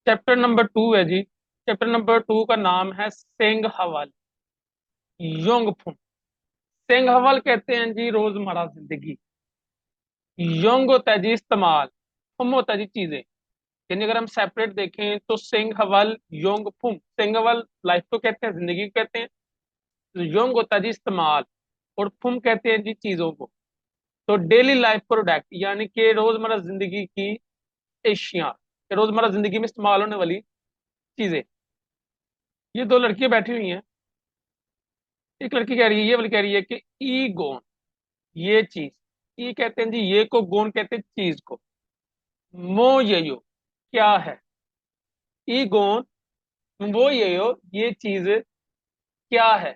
Chapter number 2 है जी। Chapter number 2 का नाम है सेंग हवाल योंग फुम। सेंग हवाल कहते हैं जी रोजमर्रा जिंदगी। योंग होता है जी इस्तेमाल, फुम होता है जी चीजें। यानी अगर हम सेपरेट देखें तो सेंग हवाल योंग फुम। सेंग हवाल लाइफ को कहते हैं, जिंदगी को कहते हैं। तो योंग होता है जी इस्तेमाल, और फुम कहते हैं जी चीजों को। तो डेली लाइफ प्रोडक्ट यानी कि रोजमर्रा जिंदगी की एशिया, रोजमर्रा जिंदगी में इस्तेमाल होने वाली चीजें। ये दो लड़कियां बैठी हुई हैं। एक लड़की कह रही है, ये वाली कह रही है कि ई गोन, ये चीज। ई कहते हैं जी ये को, गोन कहते हैं चीज को। मो ये यो क्या है। ई गोन वो ये यो ये चीज क्या है।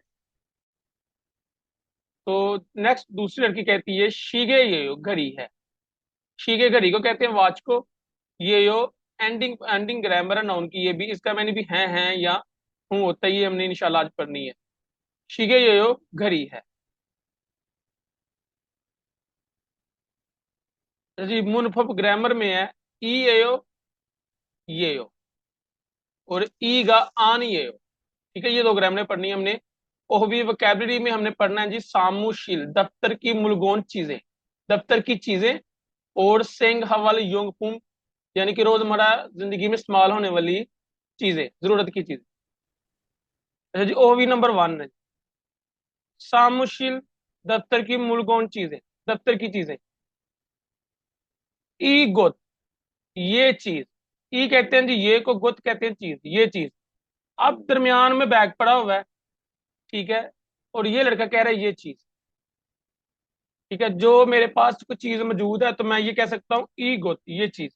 तो नेक्स्ट दूसरी लड़की कहती है शीगे ये यो घड़ी है। शीगे घड़ी को कहते हैं वॉच को। ये यो एंडिंग एंडिंग ग्रामर है नाउन की। ये भी इसका मैंने भी है या हूं होता है, ये हमने इंशाल्लाह आज पढ़नी है। शीगे ये यो घड़ी है। तो जी मुनफब ग्रामर में है ई ये यो और ई गा आन ये यो। ठीक है, ये दो ग्रामर पढ़नी है हमने। और भी वोकैबलरी में हमने पढ़ना है जी सामूशील, दफ्तर की मूलगौन चीजें, दफ्तर की चीजें। और सेंग हवल योंगपुम यानी कि रोजमर्रा जिंदगी में इस्तेमाल होने वाली चीजें, जरूरत की चीजें। अच्छा जी, ओवी नंबर 1 है सामूशील, दफ्तर की मूलगौन चीजें, दफ्तर की चीजें। ई गोत ये चीज। ई कहते हैं जी ये को, गुत कहते हैं चीज, ये चीज। अब दरमियान में बैग पड़ा हुआ है, ठीक है, और ये लड़का कह रहा है ये चीज। ठीक है, जो मेरे पास कोई चीज मौजूद है तो मैं ये कह सकता हूँ ई गुत ये चीज।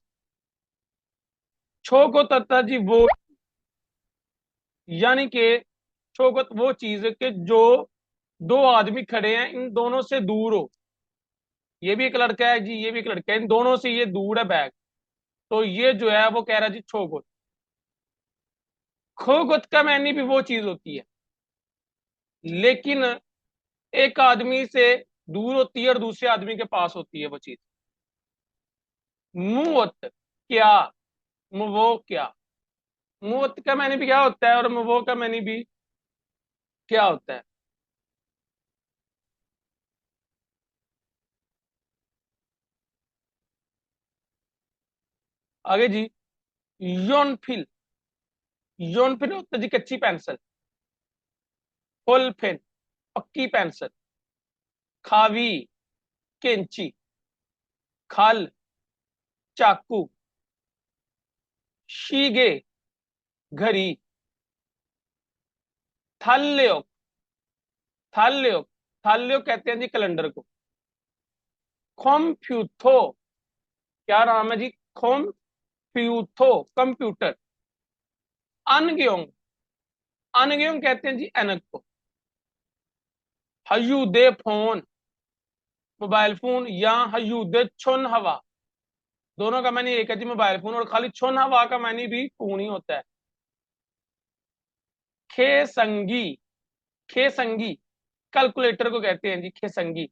छो को तत्ता जी वो, यानी कि छो को वो चीज के जो दो आदमी खड़े हैं, इन दोनों से दूर हो। ये भी एक लड़का है जी, ये भी एक लड़का है, इन दोनों से ये दूर है बैग। तो ये जो है वो कह रहा है जी छो गुत। खो गुत का मैनी भी वो चीज होती है, लेकिन एक आदमी से दूर होती है और दूसरे आदमी के पास होती है वो चीज। मुवत क्या, मुवो क्या। मुवत का मैंने भी क्या होता है और मुवो का मैंने भी क्या होता है। आगे जी, योनफिल। योनफिल होता है जी कच्ची पेंसिल। फुल पेन पक्की पेंसिल। खावी कैंची। खाल चाकू। शीगे घड़ी। थाल्यो, थाल्यो, थाल्यो कहते हैं जी कैलेंडर को। खोम्फ्यूथो, क्या नाम है जी, खोम्फ्यूथो कंप्यूटर। अनग्योंग, अनग्योंग कहते हैं जी एनक को। हयुदे फोन मोबाइल फोन, या हयुदे छुन हवा, दोनों का मैंने एक है जी मोबाइल फोन, और खाली छुन हवा का मैंने भी फोन ही होता है। खेसंगी, खेसंगी कैलकुलेटर को कहते हैं जी खेसंगी।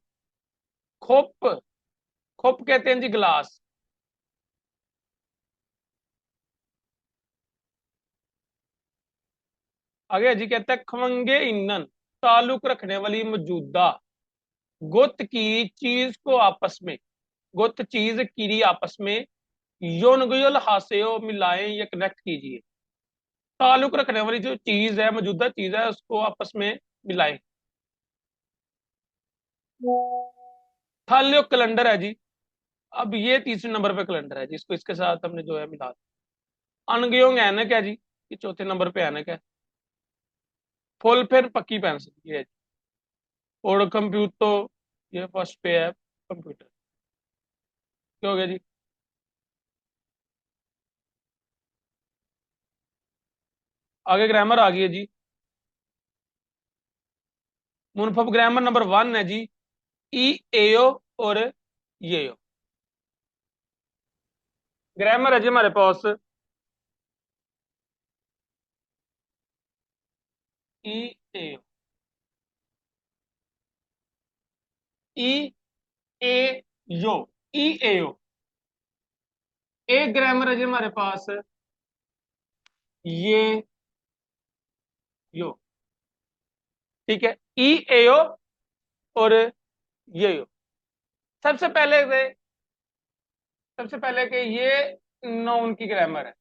खोप, खोप कहते हैं जी गिलास। आगे जी कहता है खवंगे ईंधन, ताल्लुक रखने वाली मौजूदा। गुत की चीज को आपस में, गुत चीज की आपस में। योनगुयल हास्यो मिलाएं या कनेक्ट कीजिए। ताल्लुक रखने वाली जो चीज है, मौजूदा चीज है, उसको आपस में मिलाएं। थाल्यो कैलेंडर है जी। अब ये तीसरे नंबर पे कैलेंडर है जिसको इसके साथ हमने जो है मिला दिया। अनगयोंग एनक है जी, ये चौथे नंबर पे एनक है। फुल पेन पक्की पेंसिल ये है जी। और कंप्यूटर, ये फर्स्ट पे है कंप्यूटर। क्या हो गया जी। आगे ग्रामर आ गई है जी। मुनफब ग्रामर नंबर 1 है जी ई एओ और ये ओ। ग्रामर है जी हमारे पास ई एओ, ई ए यो, ई एओ। एक ग्रामर है जी हमारे पास ये यो। ठीक है, ई ए ओ और ये यो। सबसे पहले से सबसे पहले के ये नाउन की ग्रामर है।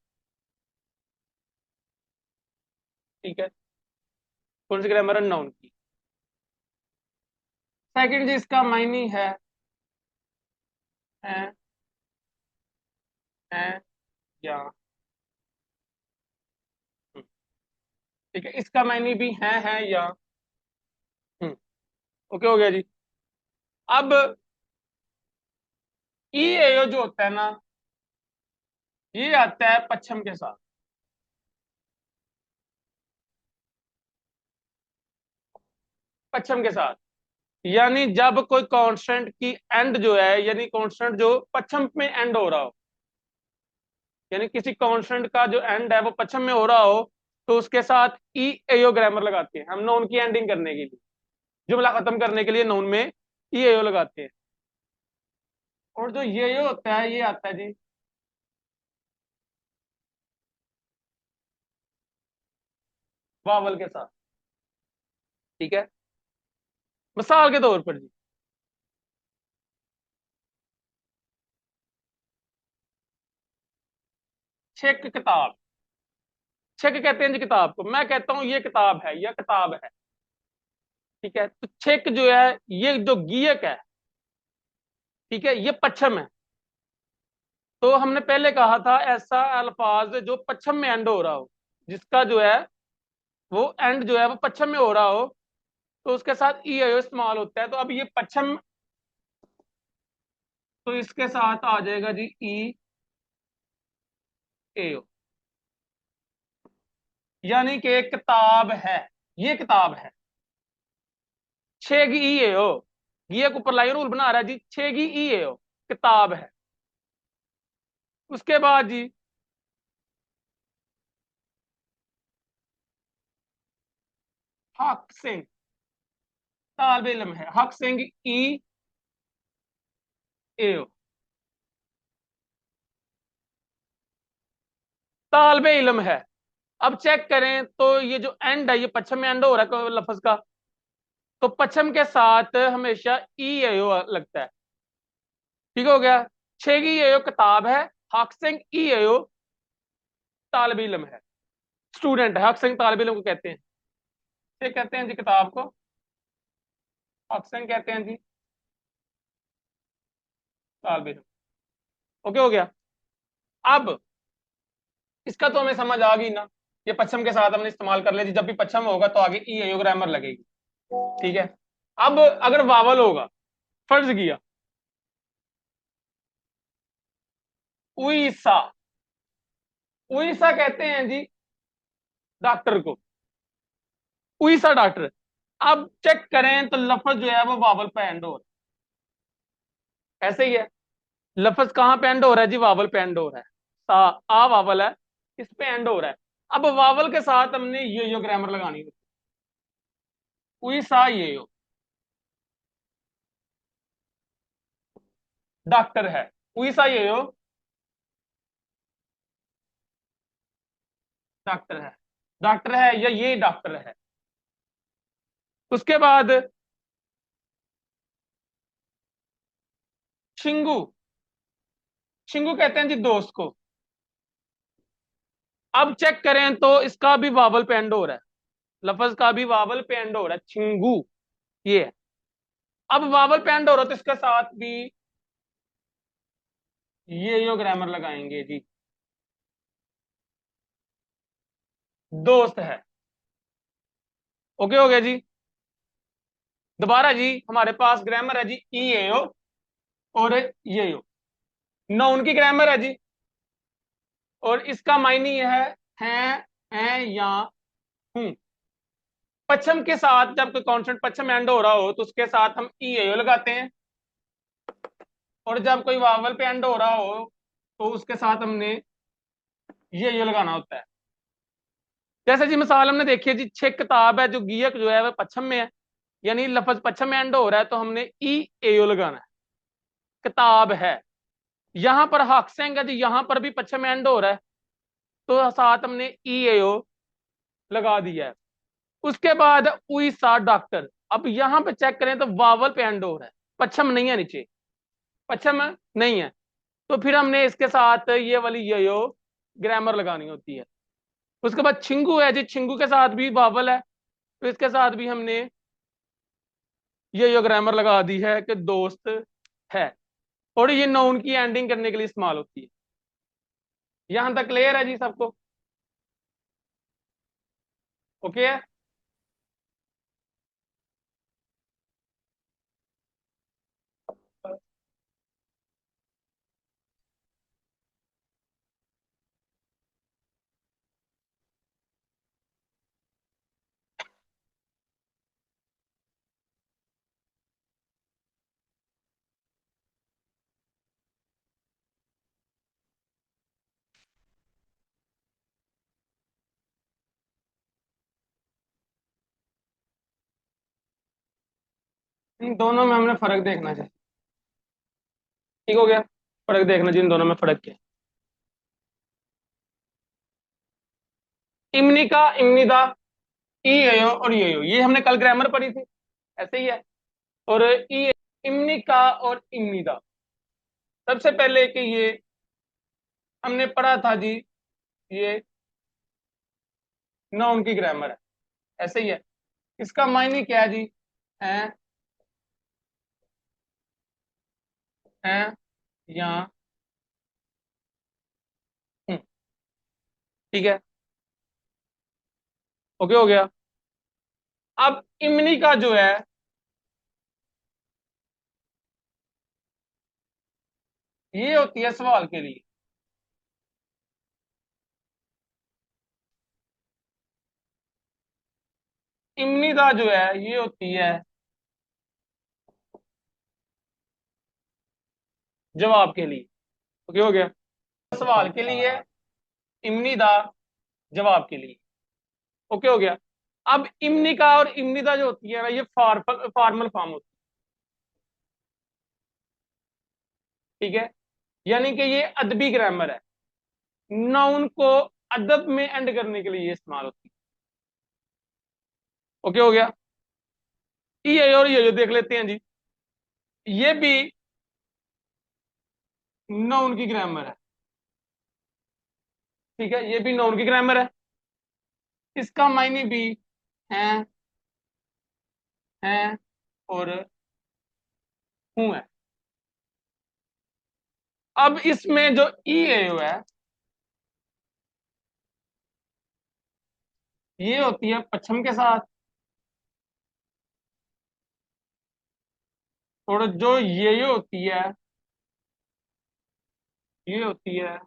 ठीक है, कौन सी ग्रामर है? नाउन की। सेकंड जी, इसका मायने है है या हम्म, ठीक है, इसका मायने भी है या हम्म। ओके, हो गया जी। अब ई एयो जो होता है ना, ये आता है पश्चिम के साथ। पश्चिम के साथ, यानी जब कोई कांस्टेंट की एंड जो है, यानी कांस्टेंट जो पश्चिम में एंड हो रहा हो, यानी किसी कांस्टेंट का जो एंड है वो पश्चिम में हो रहा हो, तो उसके साथ ई एयो ग्रामर लगाते हैं हम नाउन की एंडिंग करने के लिए। जुमला खत्म करने के लिए नाउन में ई एयो लगाते हैं। और जो ये होता है, ये आता है जी वावल के साथ। ठीक है, मिसाल के तौर पर जी, चेक किताब। चेक कहते हैं जी किताब को, मैं कहता हूं ये किताब है, यह किताब है। ठीक है, तो चेक जो है, ये जो गियक है, ठीक है, ये पश्चिम है। तो हमने पहले कहा था ऐसा अल्फाज जो पश्चिम में एंड हो रहा हो, जिसका जो है वो एंड जो है वो पश्चिम में हो रहा हो, तो उसके साथ ई एओ इस्तेमाल होता है। तो अब ये पश्चिम, तो इसके साथ आ जाएगा जी ई एओ, यानी कि एक किताब है, ये किताब है। छेगी ई एओ, ये ऊपर लाइन रूल बना रहा है जी, छेगी ई एओ किताब है। उसके बाद जी हक सिंह, तालब इल्म है, हक सिंह ई एओ, तालब इल्म है। अब चेक करें तो ये जो एंड है, ये पश्चिम में एंड हो रहा है लफ्ज का, तो पश्चिम के साथ हमेशा ई एओ लगता है। ठीक हो गया, छेगी एओ किताब है, हक सिंह ई एओ तालब इल्म है, स्टूडेंट है। हक सिंह तालब इल्म को कहते हैं, ये कहते हैं जी किताब को, हक सिंह कहते हैं जी तालब इल्म। ओके, हो गया। अब इसका तो हमें समझ आ गई ना, ये पश्चिम के साथ हमने इस्तेमाल कर लिया जी, जब भी पश्चिम होगा तो आगे ई एओ ग्रामर लगेगी। ठीक है, अब अगर वावल होगा, फर्ज किया उईसा, उईसा कहते हैं जी डॉक्टर को, उईसा डॉक्टर। अब चेक करें तो लफ्ज जो है वो वावल पे एंड हो रहा है, ऐसे ही है। लफ्ज कहां पे एंड हो रहा है जी? वावल पे एंड हो रहा है। आ वावल है, इस पे एंड हो रहा है। अब वावल के साथ हमने ये यो ग्रामर लगानी है, उईसा ये यो डॉक्टर है, उईसा ये यो डॉक्टर है, डॉक्टर है या ये डॉक्टर है। उसके बाद छिंगू, छिंगू कहते हैं जी दोस्त को। अब चेक करें तो इसका भी वावल पे एंड हो रहा है, लफज का भी वावल पे एंड हो रहा है, छिंगू ये है। अब वावल पे एंड हो रहा है तो इसके साथ भी ये यो ग्रामर लगाएंगे जी, दोस्त है। ओके, हो गया जी। दोबारा जी, हमारे पास ग्रामर है जी ई ए ओ और ये यो, नाउन की ग्रामर है जी, और इसका मायने ये है या हूं। पश्चिम के साथ जब कोई कॉन्सेंट पश्चिम एंड हो रहा हो तो उसके साथ हम ई ए ओ लगाते हैं, और जब कोई वावल पे एंड हो रहा हो तो उसके साथ हमने ये लगाना होता है। जैसे जी मिसाल हमने देखी है जी, छह किताब है, जो गियक जो है वह पश्चिम में है, यानी लफज पश्चिम में एंड हो रहा है, तो हमने ई एओ लगाना है, किताब है। यहां पर हाक्सेंग है जी, यहां पर भी पश्चिम में एंड हो रहा है, तो साथ हमने ई ए ओ लगा दिया है। उसके बाद उई सा डॉक्टर। अब यहां पे चेक करें तो वावल पे एंड हो रहा है, पच्छम नहीं है नीचे, पच्छम नहीं है। तो फिर हमने इसके साथ ये वाली यो ग्रामर लगानी होती है। उसके बाद छिंगू है जी, छिंगू के साथ भी वावल है, तो इसके साथ भी हमने ये ग्रामर लगा दी है कि दोस्त है। और ये नाउन की एंडिंग करने के लिए इस्तेमाल होती है। यहां तक क्लियर है जी सबको? ओके है। इन दोनों में हमने फर्क देखना चाहिए। ठीक हो गया? फर्क देखना चाहिए इन दोनों में फर्क क्या है। इमनी का, इमनीदा, ई एयो और ये हमने कल ग्रामर पढ़ी थी, ऐसे ही है। और ई, इमनी का और इमनीदा, सबसे पहले कि ये हमने पढ़ा था जी, ये नाउन की ग्रामर है, ऐसे ही है। इसका मायने क्या है जी? है, है या हूं। ठीक है, ओके हो गया। अब इमनी का जो है, ये होती है सवाल के लिए। इमनीदा जो है ये होती है जवाब के लिए। ओके हो गया? सवाल के लिए, इमनीदा जवाब के लिए। ओके हो गया? अब इमनिका और इमनिदा जो होती है ना, ये फॉर्मल फॉर्म होती है। ठीक है, यानी कि ये अदबी ग्रामर है। नाउन को अदब में एंड करने के लिए ये इस्तेमाल होती है। ओके हो गया? ये और ये जो देख लेते हैं जी, ये भी नाउन की ग्रामर है। ठीक है, ये भी नाउन की ग्रामर है। इसका मायने भी है, है और हूं है। अब इसमें जो ई ए है, ये होती है पच्छम के साथ, और जो ये होती है, ये होती है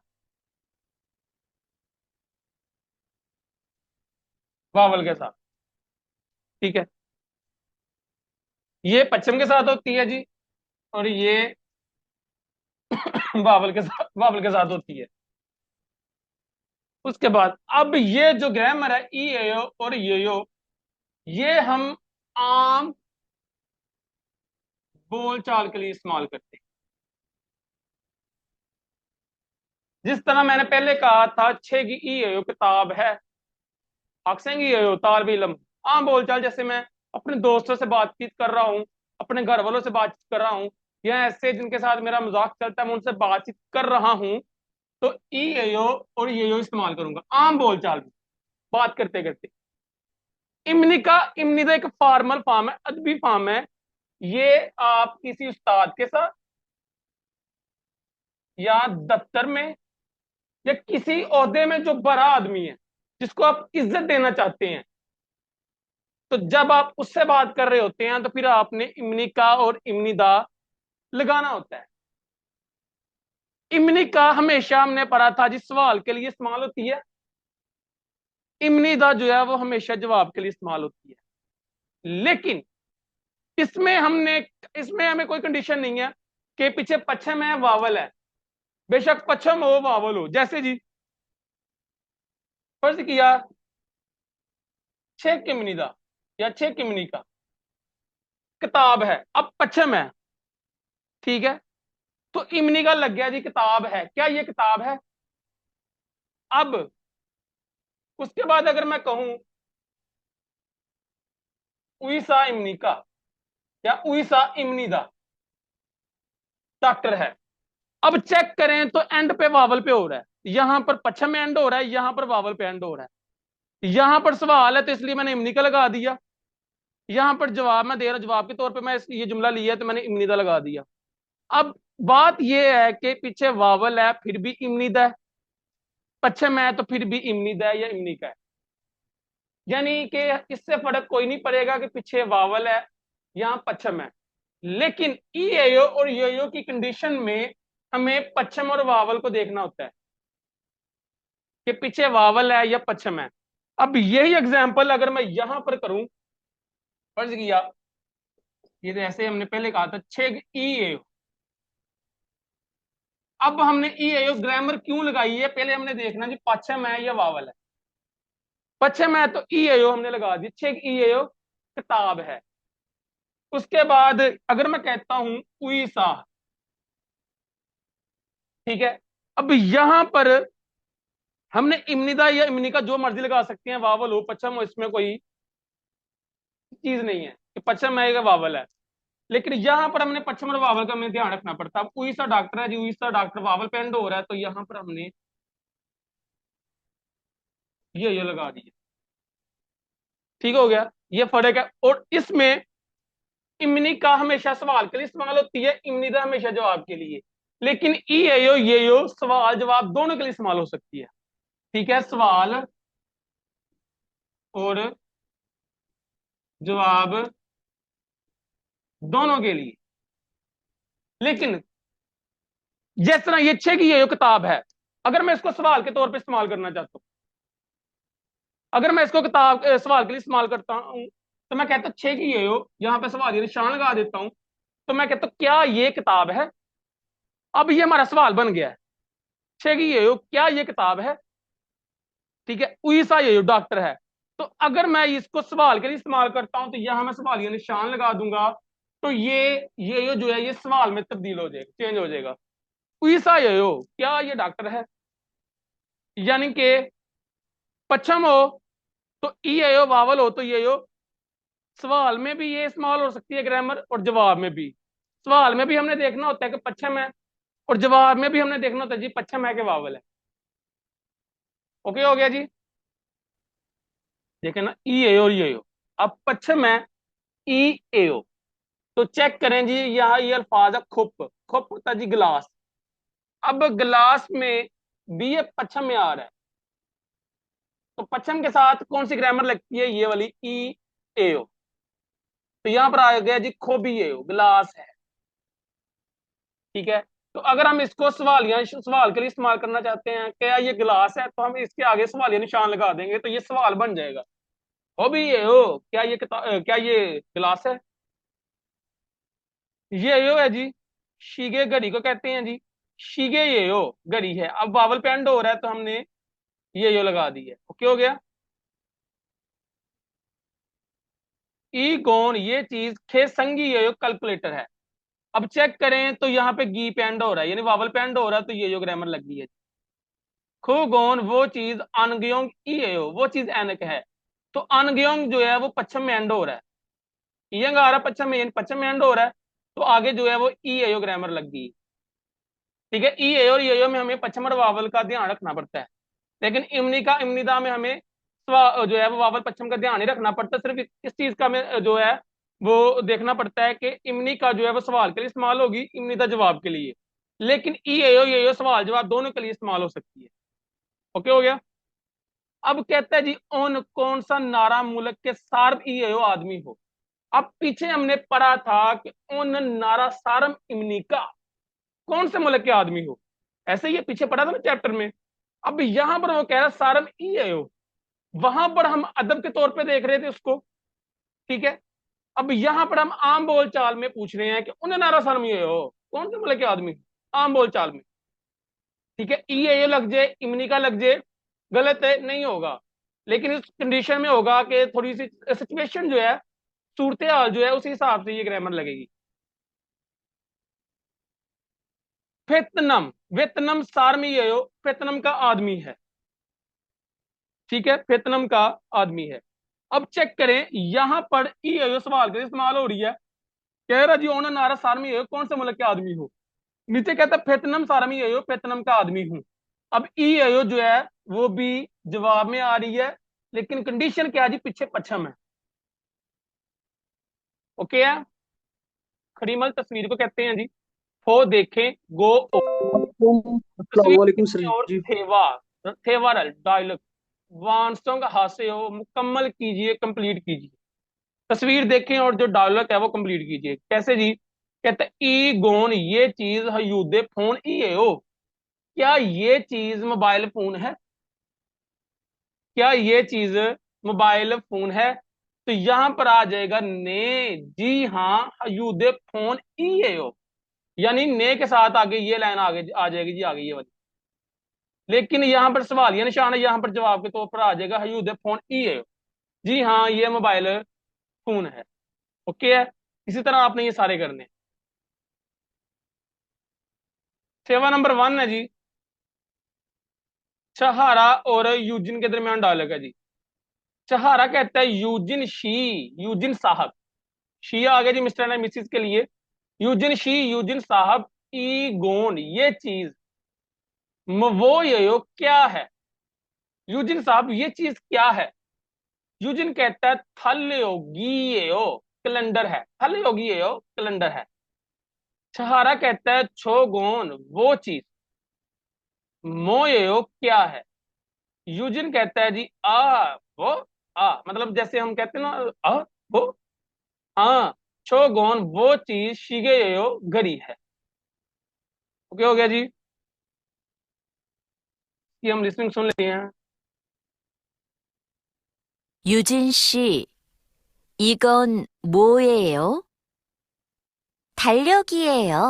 वावल के साथ। ठीक है, ये पश्चिम के साथ होती है जी, और ये बावल के साथ होती है। उसके बाद अब ये जो ग्रामर है ई एयो और यो, ये हम आम बोल चाल के लिए इस्तेमाल करते हैं। जिस तरह मैंने पहले कहा था, छे की ई एयो किताब है, अक्सेंगी एयो तालब इलम। आम बोलचाल, जैसे मैं अपने दोस्तों से बातचीत कर रहा हूँ, अपने घर वालों से बातचीत कर रहा हूँ, या ऐसे जिनके साथ मेरा मजाक चलता है मैं उनसे बातचीत कर रहा हूँ, तो ई एयो और ये इस्तेमाल करूंगा आम बोलचाल में, बात करते करते। इमनी का, इमनी का एक फॉर्मल फॉर्म है, अदबी फॉर्म है। ये आप किसी उस्ताद के साथ, या दफ्तर में, या किसी ओहदे में जो बड़ा आदमी है, जिसको आप इज्जत देना चाहते हैं, तो जब आप उससे बात कर रहे होते हैं तो फिर आपने इमनी का और इमनी दा लगाना होता है। इमनी का हमेशा हमने पढ़ा था जिस सवाल के लिए इस्तेमाल होती है, इमनी दा जो है वो हमेशा जवाब के लिए इस्तेमाल होती है। लेकिन इसमें हमने, इसमें हमें कोई कंडीशन नहीं है कि पीछे पश्चिम है वावल है। बेशक पश्चिम हो वावल हो, जैसे जी फर्ज किया छह किमनी दा या छह किमनी का किताब है, अब पश्चिम है। ठीक है, तो इमनी का लग गया जी किताब है, क्या ये किताब है? अब उसके बाद अगर मैं कहूं उईसा इमनिका या उईसा इमनिदा डॉक्टर है। अब चेक करें तो एंड पे वावल पे हो रहा है, यहां पर पश्चिम में एंड हो रहा है, यहां पर वावल पे एंड हो रहा है। यहां पर सवाल है तो इसलिए मैंने इमनिका लगा दिया, यहां पर जवाब मैं दे रहा हूं, जवाब के तौर पे मैं ये जुमला लिया है तो मैंने इमनिदा लगा दिया। अब बात यह है कि पीछे वावल है फिर भी इमनिदा है, पश्चिम है तो फिर भी इमनिदा है या इमनिका है। यानी कि इससे फर्क कोई नहीं पड़ेगा कि पीछे वावल है यहां पश्चिम है, लेकिन ई एयो और यो की कंडीशन में हमें पश्चिम और वावल को देखना होता है कि पीछे वावल है या पश्चिम है। अब यही एग्जांपल अगर मैं यहां पर करूं, फर्ज किया ये तो ऐसे हमने पहले कहा था छेग ई एयो। अब हमने ई एयो ग्रामर क्यों लगाई है, पहले हमने देखना जी पश्चिम है या वावल है। पश्चिम है तो ई एयो हमने लगा दी, छेग ई एयो किताब है। उसके बाद अगर मैं कहता हूं उईसा, ठीक है, अब यहां पर हमने इमनिदा या इमनी का जो मर्जी लगा सकते हैं, वावल हो पश्चिम हो, इसमें कोई चीज नहीं है कि पश्चिम है या वावल है। लेकिन यहां पर हमने पश्चिम और वावल का हमें ध्यान रखना पड़ता है। अब उईसा डॉक्टर है जी, उईसा डॉक्टर वावल पे एंड हो रहा है तो यहां पर हमने ये लगा दिया। ठीक हो गया, ये फर्क है। और इसमें इमनी का हमेशा सवाल के लिए इस्तेमाल होती है, इमनिदा हमेशा जवाब के लिए। लेकिन ई एयो ये यो सवाल जवाब दोनों के लिए इस्तेमाल हो सकती है। ठीक है, सवाल और जवाब दोनों के लिए। लेकिन जिस तरह ये छह की ये किताब है, अगर मैं इसको सवाल के तौर पे इस्तेमाल करना चाहता हूं, अगर मैं इसको किताब सवाल के लिए इस्तेमाल करता हूं तो मैं कहता हूं छह की ये हो, यहां पे सवाल ये निशान लगा देता हूं, तो मैं कहता हूं क्या ये किताब है। अब ये हमारा सवाल बन गया है, छह की ये हो क्या ये किताब है। ठीक है, उईसा ये डॉक्टर है। तो अगर मैं इसको सवाल के लिए इस्तेमाल करता हूं तो यहां मैं सवाल ये निशान लगा दूंगा, तो ये जो है ये सवाल में तब्दील हो जाएगा, चेंज हो जाएगा। उईसा ये हो क्या ये डॉक्टर है, यानी कि पश्चिम हो तो ई आयो, वावल हो तो ये हो। सवाल में भी ये इस्तेमाल हो सकती है ग्रामर, और जवाब में भी। सवाल में भी हमने देखना होता है कि पश्चिम है, और जवाब में भी हमने देखना होता है जी पश्चिम है कि वावल है। ओके हो गया जी। देखे ना, ई ए और ये हो। अब पश्चिम है ई ए ओ, तो चेक करें जी, यहाँ ये अल्फाज है खुप, खुप होता है जी गिलास। अब गिलास में भी ये पश्चिम में आ रहा है, तो पश्चिम के साथ कौन सी ग्रामर लगती है, ये वाली ई ए ओ। तो यहां पर आ गया जी खोबी ए ओ, गिलास है। ठीक है, तो अगर हम इसको सवालिया सवाल के लिए इस्तेमाल करना चाहते हैं क्या ये गिलास है, तो हम इसके आगे सवालिया निशान लगा देंगे तो ये सवाल बन जाएगा। हो भी ये हो क्या ये क्या ये गिलास है। ये यो है जी, शीगे घड़ी को कहते हैं जी, शीगे ये यो घड़ी है। अब बावल पे एंड हो रहा है तो हमने ये यो लगा दी है। ओके हो गया। ई कौन ये चीज खे संगी ये यो कैलकुलेटर है। अब चेक करें तो यहाँ पे गी पे एंड हो रहा है, यानी वावल पे एंड हो रहा है तो ये यो ग्रामर लगी है। खुगोन वो चीज, अनगयोंग ई है वो चीज एनक है। तो अनगयोंग जो है वो पश्चिम में एंड हो रहा है, यंग आ रहा है पश्चिम में, पश्चिम में एंड हो रहा है, तो आगे जो है वो ई एयो ग्रामर लग गई। ठीक है, ई एयो और यो में हमें पश्चिम और वावल का ध्यान रखना पड़ता है। लेकिन इमनी का इमनिदा में हमें जो है वो वावल पश्चिम का ध्यान नहीं रखना पड़ता, सिर्फ इस चीज का में जो है वो देखना पड़ता है कि इमनी का जो है वो सवाल के लिए इस्तेमाल होगी, इमनिदा जवाब के लिए। लेकिन ई एयो ये सवाल जवाब दोनों के लिए इस्तेमाल हो सकती है। ओके हो गया। अब कहता है जी उन कौन सा नारा मुल्क के सार्व ई आदमी हो। अब पीछे हमने पढ़ा था कि उन नारा सारम इमनी का कौन से मुल्क के आदमी हो, ऐसे ही पीछे पढ़ा था ना चैप्टर में। अब यहां पर वो कह रहा सारम ई हो, वहां पर हम अदब के तौर पे देख रहे थे उसको। ठीक है, अब यहां पर हम आम बोल चाल में पूछ रहे हैं कि उन नारा सारम ये हो कौन से मुल्क के आदमी हो, आम बोल चाल में। ठीक है, ई लग जाए इमनी का लग जाए, गलत है नहीं होगा। लेकिन इस कंडीशन में होगा कि थोड़ी सी सिचुएशन जो है, सूरत हाल जो है उसी हिसाब से ये ग्रामर लगेगी। फेतनम, वेतनम सारमी ये हो, फेतनम का आदमी है। ठीक है, फेतनम का आदमी है। अब चेक करें यहां पर ई आयो सवाल के इस्तेमाल हो रही है, कह रहा जी ओना नारा सारमी आयो कौन से मुल्क के आदमी हो, नीचे कहता है फेतनम सारमी आयो फेतनम का आदमी हूं। अब ई आयो जो है वो भी जवाब में आ रही है, लेकिन कंडीशन क्या है जी, पीछे पच्छम है। ओके है, खड़ीमल तस्वीर को कहते हैं जी, फो देखें गो ओ। तस्वीर वालेकुम सर देखें और जी। थेवा, थेवारल डायलॉग वानसोंग हासे हो मुकम्मल कीजिए, कंप्लीट कीजिए। तस्वीर देखें और जो डायलॉग है वो कंप्लीट कीजिए। कैसे जी, कहते ई गोन ये चीज हयूदे फोन ई है ओ, क्या ये चीज मोबाइल फोन है, क्या ये चीज मोबाइल फोन है। तो यहां पर आ जाएगा ने, जी हाँ हयूदे फोन ई है ओ, यानी ने के साथ आगे ये लाइन आगे आ जाएगी जी, आगे ये वाली। लेकिन यहां पर सवालिया निशान है, यहां पर जवाब के तौर पर आ जाएगा हयूदे फोन ई है ओ, जी हाँ ये मोबाइल फोन है। ओके है, इसी तरह आपने ये सारे करने हैं। सेवा नंबर 1 है जी, सहारा और यूजिन के दरमियान डायलॉग है जी। सहारा कहता है यूजिन शी, यूजिन साहब, शी आ गया जी मिस्टर एंड मिसिस के लिए, यूजिन शी यूजिन साहब, ई गोन ये चीज, वो यो क्या है, यूजिन साहब ये चीज क्या है। यूजिन कहता है थल योगी यो कैलेंडर है, थल योगी यो कैलेंडर है। सहारा कहता है छोगोन वो चीज, मोयो क्या है। यूजिन कहता है जी वो मतलब जैसे हम कहते हैं ना वो हाँ, शोगोन वो चीज शिगेयो घड़ी है। ओके हो गया जी, ये हम लिसनिंग सुन लेते हैं। 유진 씨, 이건 뭐예요? 달력이에요.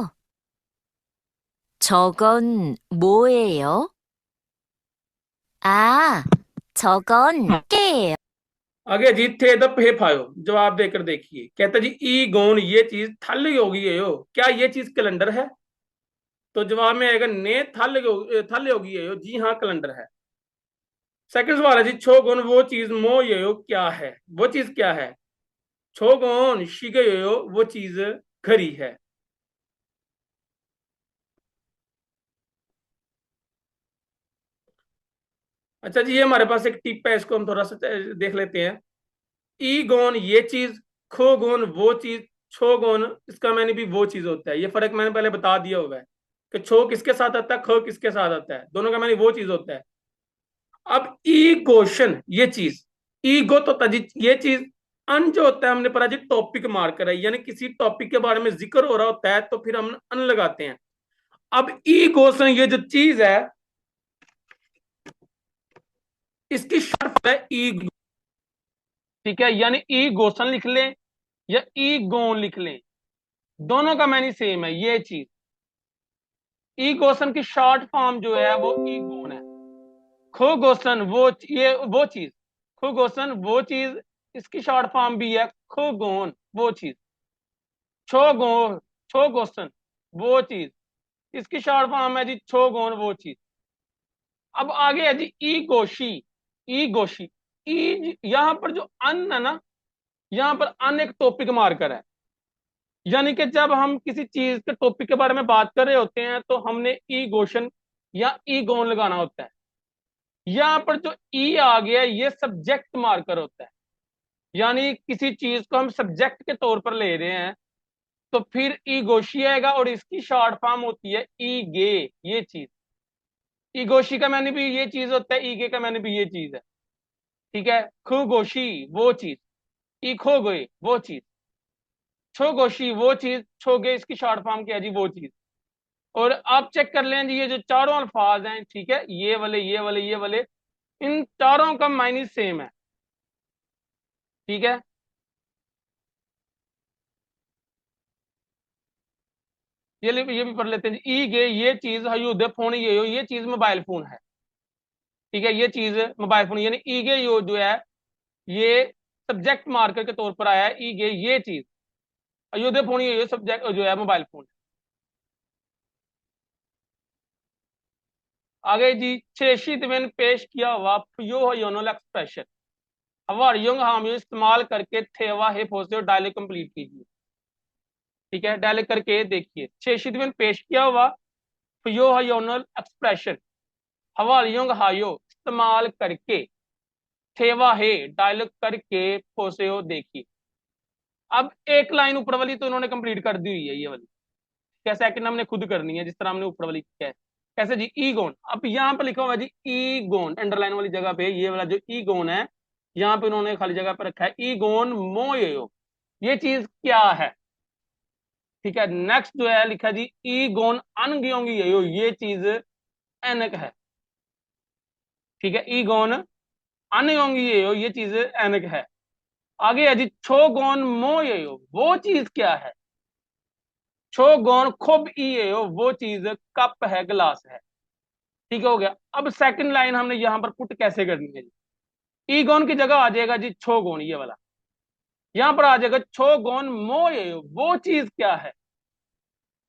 저건 뭐예요? 아, 저건 깨예요. आगे जी थे द पे फायो, जवाब देकर देखिए। कहता जी ई गोन ये चीज थल योगी है यो, क्या ये चीज कैलेंडर है। तो जवाब में आएगा ने थल योगी है यो, जी हाँ कैलेंडर है। सेकंड सवाल है जी छोगोन वो चीज मो ये यो क्या है, वो चीज क्या है। छोगोन शिगे यो वो चीज घड़ी है। अच्छा जी, ये हमारे पास एक टिप है, इसको हम थोड़ा सा देख लेते हैं। ई गोन ये चीज, खो गोन वो चीज, छो गोन इसका मैंने भी वो चीज होता है। ये फर्क मैंने पहले बता दिया हुआ है कि छो किसके साथ आता है, खो किसके साथ आता है, दोनों का मैंने वो चीज होता है। अब ई गोशन ये चीज, ईगो तो तजी ये चीज, अन जो होता है हमने पढ़ा जी टॉपिक मार्कर है, यानी किसी टॉपिक के बारे में जिक्र हो रहा होता है तो फिर हम अन लगाते हैं। अब ई गोशन ये जो चीज है, इसकी शर्त है ई, ठीक है, यानी ई गोशन लिख लें या ई गोन लिख लें, दोनों का मैंने सेम है ये चीज। ई गोसन की शॉर्ट फॉर्म जो है वो ई गोन है। खो गोसन वो ये वो चीज, खो गोसन वो चीज, इसकी शॉर्ट फॉर्म भी है खो गोन वो चीज। छो गो, छो गोसन वो चीज, इसकी शॉर्ट फॉर्म है जी छो गोन वो चीज। अब आगे है जी ई गोशी, ई गोशी, ई यहां पर जो अन है ना, यहां पर अन एक टॉपिक मार्कर है, यानी कि जब हम किसी चीज के टॉपिक के बारे में बात कर रहे होते हैं तो हमने ई गोशन या ई गोन लगाना होता है। यहां पर जो ई आ गया ये सब्जेक्ट मार्कर होता है, यानी किसी चीज को हम सब्जेक्ट के तौर पर ले रहे हैं तो फिर ई गोशी आएगा और इसकी शॉर्ट फॉर्म होती है ई गे ये चीज। ई गोशी का मैंने भी ये चीज होता है, ई गे का मैंने भी ये चीज है। ठीक है, खु गोशी वो चीज, ई खो गए वो चीज, छो गोशी वो चीज, छो गे इसकी शॉर्ट फॉर्म क्या है जी वो चीज। और आप चेक कर लें जी ये जो चारों अल्फाज हैं, ठीक है, ये वाले ये वाले ये वाले, इन चारों का मायने सेम है। ठीक है, ये भी पढ़ लेते हैं जी। ई गे ये चीज हयूदे फोन ये चीज मोबाइल फोन है। ठीक है, ये चीज मोबाइल फोन, यानी ई गे यो जो है ये सब्जेक्ट मार्कर के तौर पर आया है, ई गे ये चीज, अयोध्या फोन ये सब्जेक्ट जो है मोबाइल फोन। आगे जी, चेशित वेन पेश किया हुआ यो योनल एक्सप्रेशन हवर युंग हम इस्तेमाल करके थेवा हे फोसे डायलॉग कंप्लीट कीजिए। ठीक है, डायलॉग करके देखिए। चेशित वेन पेश किया हुआ यो योनल एक्सप्रेशन हवर युंग हायो इस्तेमाल करके थेवा हे डायलॉग करके फोसे हो देखिए। अब एक लाइन ऊपर वाली तो उन्होंने कंप्लीट कर दी हुई है, ये वाली। क्या सेकंड हमने खुद करनी है, जिस तरह हमने ऊपर वाली किया है। कैसे जी, ईगोन। अब यहाँ पर लिखा हुआ है जी ईगोन, अंडरलाइन वाली जगह पे ये वाला जो ईगोन है, यहाँ पे उन्होंने खाली जगह पे रखा है ईगोन मोयो। ये चीज क्या है? ठीक है, नेक्स्ट जो है लिखा जी ईगोन अनग्योंगियो, ये चीज एनक है। ठीक है, ईगोन अनग्योंगियो, ये चीज एनक है। आगे है जी छोगोन मोयो, वो चीज क्या है? छोगोन खुब ईयो, वो चीज कप है, गिलास है। ठीक है, हो गया। अब सेकंड लाइन हमने यहां पर पुट कैसे करनी है जी? ईगोन की जगह आ जाएगा जी छोगोन, ये वाला। यहां पर आ जाएगा छोगोन मोये, वो चीज क्या है?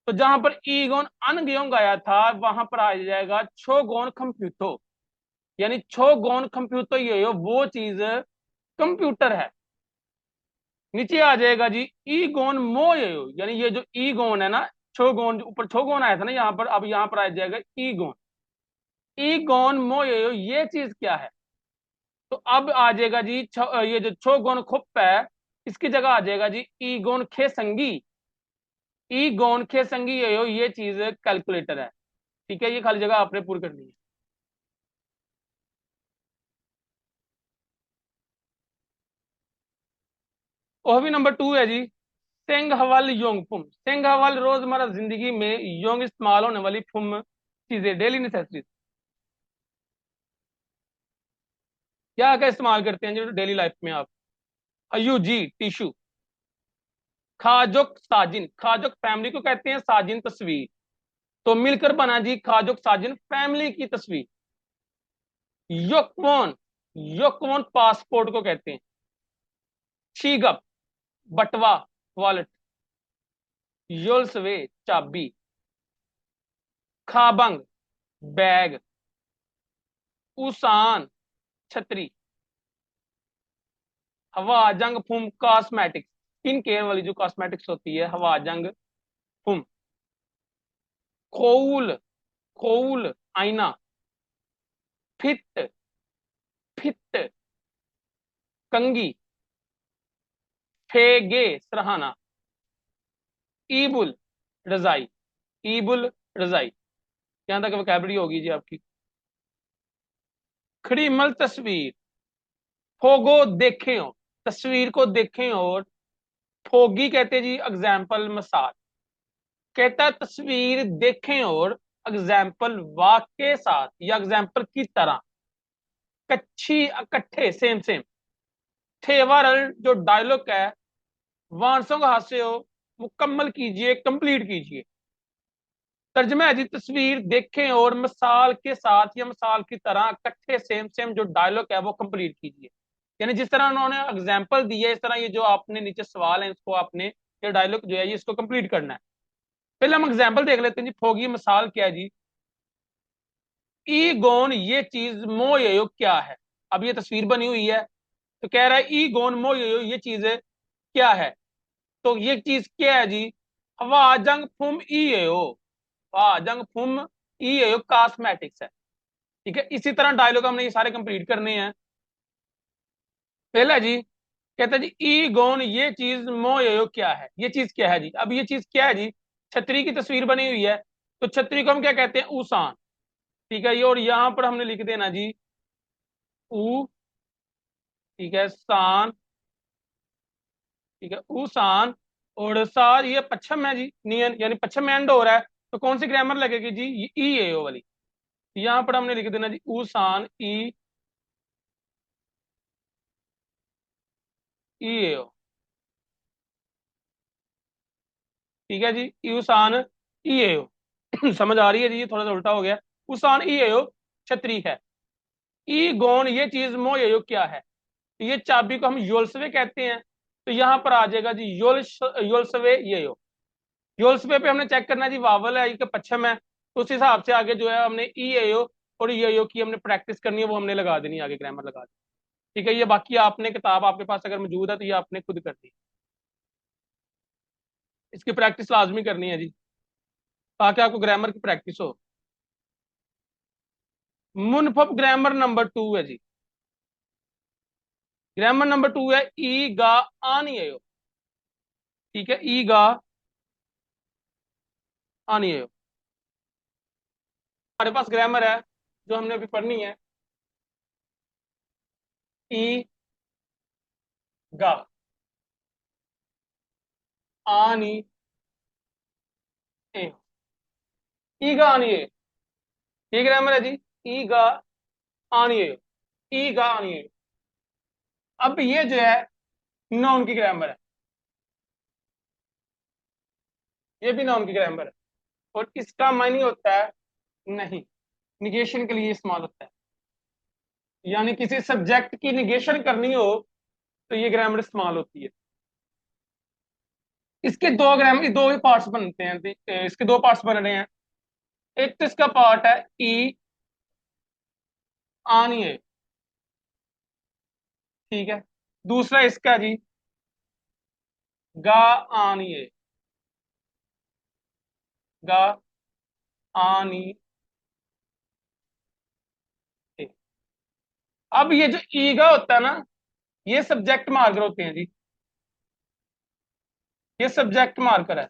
तो जहां पर ईगोन अनग्योंग आया था वहां पर आ जाएगा छोगोन कंप्यूटो, यानी छोगोन कंप्यूटो, ये वो चीज कंप्यूटर है। नीचे आ जाएगा जी ईगोन मोये, यानी ये जो ईगोन है ना, छोगोन ऊपर छोगोन आया था ना यहाँ पर, अब यहाँ पर आ जाएगा ईगोन। ईगोन मोये, ये चीज क्या है? तो अब आ जाएगा जी ये जो छोगोन खुप है, इसकी जगह आ जाएगा जी ईगोन खे संगी। ईगोन खे संगी, ये चीज कैलकुलेटर है। ठीक है, ये खाली जगह आपने पूरी करनी है। और भी नंबर 2 है जी सेंग हवल योंग फुम। सेंग हवल रोजमर्रा जिंदगी में योंग इस्तेमाल होने वाली फुम चीजें, डेली नेसेसरीज। क्या क्या इस्तेमाल करते हैं जो डेली लाइफ में आप? अयु जी टिश्यू। खाजुक साजिन, खाजुक फैमिली को कहते हैं, साजिन तस्वीर। तो मिलकर बना जी खाजुक साजिन फैमिली की तस्वीर। योकमोन, योकमोन पासपोर्ट को कहते हैं। शीगप बटवा वॉलेट। योल्सवे चाबी। खाबंग बैग। उसान छतरी। हवाजंग फुम कॉस्मेटिक्स, स्किन केयर वाली जो कॉस्मेटिक्स होती है, हवाजंग फुम। खोल, खोल आईना। Fit, fit कंगी। फेगे सरहाना। ईबुल रजाई, ईबुल रजाई। यहां तक वोकैबलरी होगी जी आपकी। खड़ीमल तस्वीर। फोगो देखे हो, तस्वीर को देखें। और फोगी कहते हैं जी एग्जाम्पल, मिसाल। कहता है तस्वीर देखें और एग्जाम्पल वाक्य साथ या एग्जाम्पल की तरह। कच्छी इकट्ठे, सेम सेम। थेवरल जो डायलॉग है, वांसों का हास्य हो, मुकम्मल कीजिए, कंप्लीट कीजिए। तर्जमा है जी तस्वीर देखें और मिसाल के साथ या मिसाल की तरह इकट्ठे, सेम सेम जो डायलॉग है वो कंप्लीट कीजिए। यानी जिस तरह उन्होंने एग्जाम्पल दी है, इस तरह ये जो आपने नीचे सवाल है, इसको आपने, ये डायलॉग जो है ये इसको कंप्लीट करना है। पहले हम एग्जाम्पल देख लेते हैं जी। फोगी मिसाल क्या है जी? ई गोन, ये चीज मोयो क्या है? अब ये तस्वीर बनी हुई है, तो कह रहा है ई गोन मोयो, ये चीज क्या है? तो ये चीज क्या है जी? वाजंग फुम ईयो, वाजंग फुम ईयो कॉस्मेटिक्स है। ठीक है, इसी तरह डायलॉग हमने ये सारे कंप्लीट करने हैं। पहला जी कहता है जी ई गोन, ये चीज मोयो क्या है? ये चीज क्या है जी? अब ये चीज क्या है जी? छतरी की तस्वीर बनी हुई है, तो छतरी को हम क्या कहते हैं? उसान। ठीक है, ये और यहां पर हमने लिख देना जी ऊ। ठीक है, सान। ठीक है, उसान। और सार ये पश्चिम है जी, नियन, यानी पश्चिम में एंड हो रहा है, तो कौन सी ग्रामर लगेगी जी? ई ए ओ वाली। यहां पर हमने लिख देना जी उसान ई, ई ए ओ। ठीक है जी, उसान ई ए ओ। समझ आ रही है जी? ये थोड़ा सा उल्टा हो गया। उसान ई ए ओ छतरी है। ई गोन, ये चीज मोयो क्या है? तो ये चाबी को हम योल्सवे कहते हैं। तो यहां पर आ जाएगा जी योल्सवे ये हो। योल्सवे पे हमने चेक करना है जी, वावल है, ये पश्चिम है, तो उस हिसाब से आगे जो है हमने ई ए ओ और यो की हमने प्रैक्टिस करनी है, वो हमने लगा देनी है, आगे ग्रामर लगा देनी। ठीक है, ये बाकी आपने किताब आपके पास अगर मौजूद है तो ये आपने खुद करनी है, इसकी प्रैक्टिस लाजमी करनी है जी, ताकि आपको ग्रामर की प्रैक्टिस हो। मुनफब ग्रामर नंबर 2 है जी। ग्रामर नंबर 2 है ई गा आनी है। ठीक है, ई गा आनी है। हमारे पास ग्रामर है जो हमने अभी पढ़नी है, ई गा आनी ए। ई गा आनी है, ये ग्रामर है जी। ई गा आनी है, ई गा आनी है। अब ये जो है नाउन की ग्रामर है, ये भी नाउन की ग्रामर है, और इसका मायने होता है नहीं, निगेशन के लिए इस्तेमाल होता है। यानी किसी सब्जेक्ट की निगेशन करनी हो तो ये ग्रामर इस्तेमाल होती है। इसके दो ग्रामर, दो ही पार्ट्स बनते हैं, इसके दो पार्ट्स बन रहे हैं। एक तो इसका पार्ट है ई आनी है, ठीक है। दूसरा इसका जी गा आनी है, गा आनी है। अब ये जो ईगा होता है ना, ये सब्जेक्ट मार्कर होते हैं जी, ये सब्जेक्ट मार्कर है,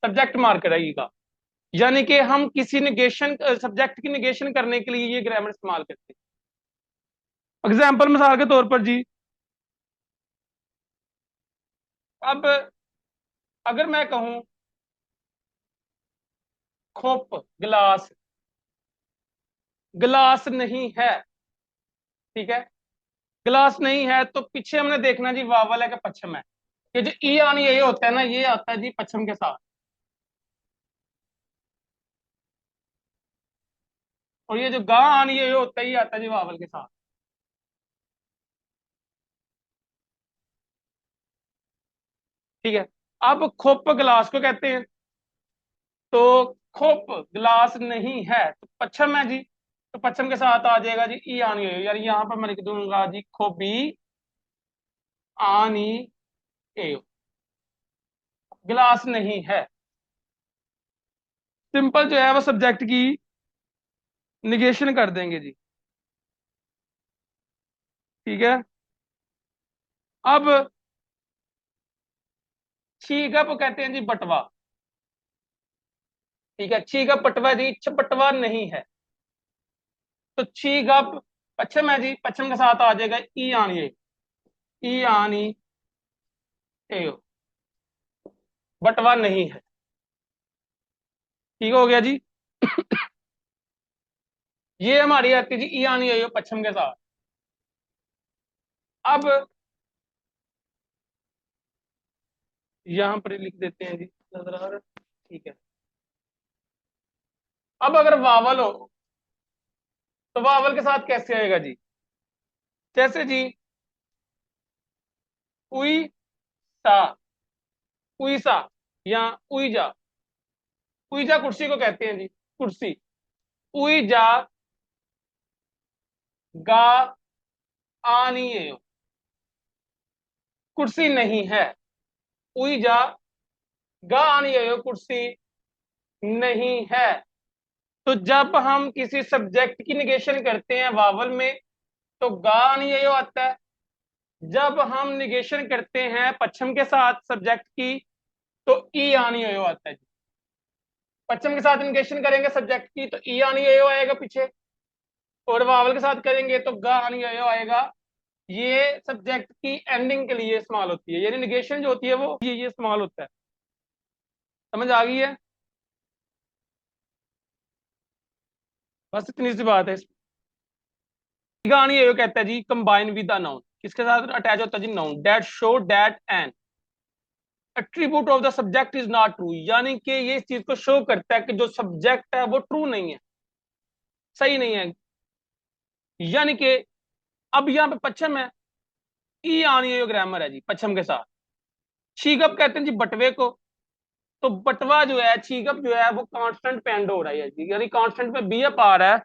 सब्जेक्ट मार्कर है ईगा। यानी कि हम किसी निगेशन, सब्जेक्ट की निगेशन करने के लिए ये ग्रामर इस्तेमाल करते हैं। एग्जाम्पल मिसाल के तौर पर जी, अब अगर मैं कहूं खोप गिलास, गिलास नहीं है, ठीक है, गिलास नहीं है, तो पीछे हमने देखना जी वावल है कि पश्चिम है। ये जो ई आनी ये होता है ना, ये आता है जी पश्चिम के साथ, और ये जो गा आनी ये होता है, ये आता है जी वावल के साथ। ठीक है, अब खोप गिलास को कहते हैं, तो खोप गिलास नहीं है तो पश्चिम है जी, तो पश्चिम के साथ आ जाएगा जी ई आनी है। यार यहाँ पर मैं लिख दूंगा जी खोपी आनी ए, गिलास नहीं है। सिंपल जो है वो सब्जेक्ट की निगेशन कर देंगे जी। ठीक है, अब छी का वो कहते हैं जी बटवा। ठीक है, छी का पटवा जी, छपटवा नहीं है, तो छी का पश्चिम है जी, पश्चिम के साथ आ जाएगा ई आनी ए, ई आनी ए, बटवा नहीं है। ठीक हो गया जी। ये हमारी आती जी ई आनी ए पश्चिम के साथ। अब यहां पर लिख देते हैं जी, नजर आ रहा है? ठीक है, अब अगर वावल हो तो वावल के साथ कैसे आएगा जी? जैसे जी उई सा, उई सा, या उई जा। उई जा कुर्सी को कहते हैं जी, कुर्सी। उई जा गा आनी है, कुर्सी नहीं है। उई जा गा आनी है, कुर्सी नहीं है। तो जब हम किसी सब्जेक्ट की निगेशन करते हैं वावल में, तो गा आनी है आता है। जब हम निगेशन करते हैं पश्चिम के साथ सब्जेक्ट की, तो ई आनी है आता है। पश्चिम के साथ निगेशन करेंगे सब्जेक्ट की तो ई आनी है आएगा पीछे, और वावल के साथ करेंगे तो गा आनी है आएगा। ये सब्जेक्ट की एंडिंग के लिए इस्तेमाल होती है, यानी निगेशन जो होती है वो ये इस्तेमाल होता है। समझ आ गई है? बस इतनी सी बात है। गानी ये कहता है जी कंबाइन विद अ नाउन, किसके साथ अटैच होता है जी? Noun. That show that an attribute of the subject is not true, यानी कि ये इस चीज को शो करता है कि जो सब्जेक्ट है वो ट्रू नहीं है, सही नहीं है। यानी कि अब यहाँ पे पश्चिम है, ई आनी है ग्रामर है जी पश्चिम के साथ। शी कब कहते हैं जी? बटवे को। तो बटवा जो है, छीगप जो है वो कांस्टेंट पे एंड हो रहा है जी, यानी कांस्टेंट पे बीएफ आ रहा है।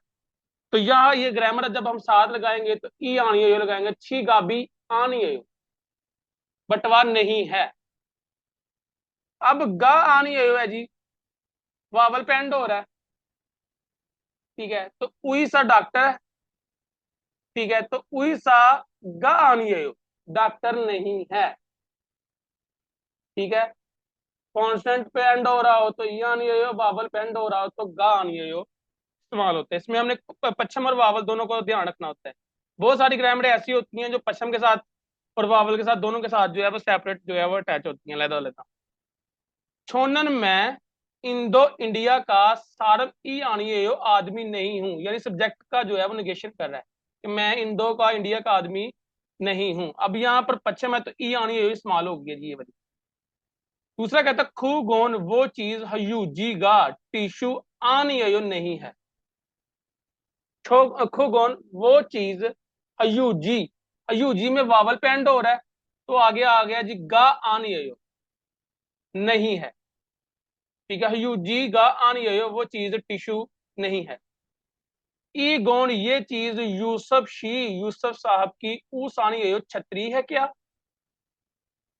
तो यहाँ ये ग्रामर जब हम साथ लगाएंगे तो ई आनी है लगाएंगे, छी गाबी आनी है, बटवा नहीं है। अब गा आनी है जी, वावल पे एंड हो रहा है, ठीक है, तो उई सा डॉक्टर है, ठीक है, तो उई सा गा आनी है, डॉक्टर नहीं है, ठीक है। कॉन्स्टेंट पे एंड हो रहा हो तो ई आनी है, वावल पे एंड हो रहा हो तो गा आनी है, इस्तेमाल होते हैं। इसमें हमने पश्चिम और वावल दोनों को ध्यान रखना होता है। बहुत सारी ग्रामर ऐसी होती हैं जो पश्चिम के साथ और वावल के साथ, दोनों के साथ जो है वो सेपरेट जो है वो अटैच होती हैं, अलग-अलग। छोनन मैं इंडो इंडिया का सार्व ई आनिए आदमी नहीं हूं, यानी सब्जेक्ट का जो है वो निगेशन कर रहा है कि मैं इंडो का, इंडिया का आदमी नहीं हूं। अब यहाँ पर पश्चिम है तो ई आनिए इस्तेमाल हो गया जी, ये वाली। दूसरा कहता है खू गोन वो चीज हयूजी गा टिश्यू आनिए नहीं है। खुगोन वो चीज, हयूजी, हयूजी में वावल पे एंड हो रहा है, तो आगे आ गया जी गा आनी है, नहीं है, ठीक है। हयूजी गा आनी है, वो चीज टिश्यू नहीं है। ई गौन ये चीज यूसुफ शी, यूसुफ साहब की ऊस आनी है, छतरी है क्या?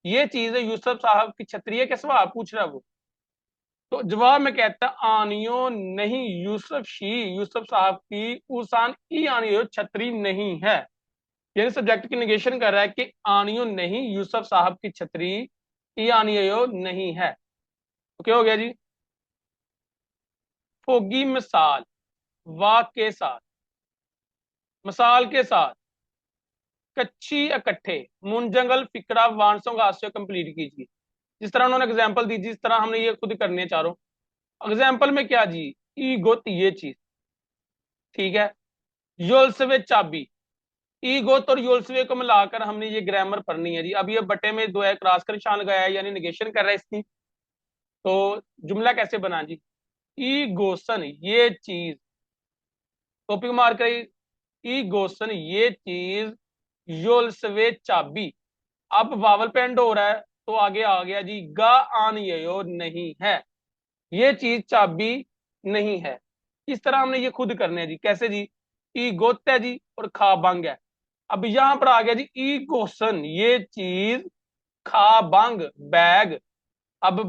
ये चीज यूसुफ साहब की छतरी है क्या, सवाल पूछ रहा है वो। तो जवाब में कहता है आनियो नहीं, यूसुफ शी, यूसुफ साहब की ऊसान ई आनी है, छतरी नहीं है। यानी सब्जेक्ट की निगेशन कर रहा है कि आनियो नहीं, यूसुफ साहब की छतरी ई आनियो नहीं है। तो क्या हो गया जी? फोगी मिसाल वाक के साथ, मिसाल के साथ, कच्ची इकट्ठे, मुंजंगल फिकरा वानसों का हास्य कंप्लीट कीजिए। जिस तरह उन्होंने एग्जाम्पल दी, जिस तरह हमने ये खुद करने चारों एग्जाम्पल में क्या जी, ई गोत ये चीज, ठीक है। योलसवे चाबी, ई गोत और योलसवे को मिलाकर हमने ये ग्रामर पढ़नी है जी। अब ये बटे में दो है, क्रॉस कर निशान लगाया है, यानी निगेशन कर रहा है इसकी। तो जुमला कैसे बना जी, ई गोसन ये चीज, टॉपिक मार कर, ई गोसन ये चीज, योलसवे चाबी। अब वावल पे एंड हो रहा है तो आगे आ गया जी गा आन यो नहीं है, ये चीज चाबी नहीं है। इस तरह हमने ये खुद करने हैं जी। कैसे जी? ई गोत है जी और खा बंग है। अब यहां पर आ गया जी ई गोसन ये चीज, खा बंग बैग। अब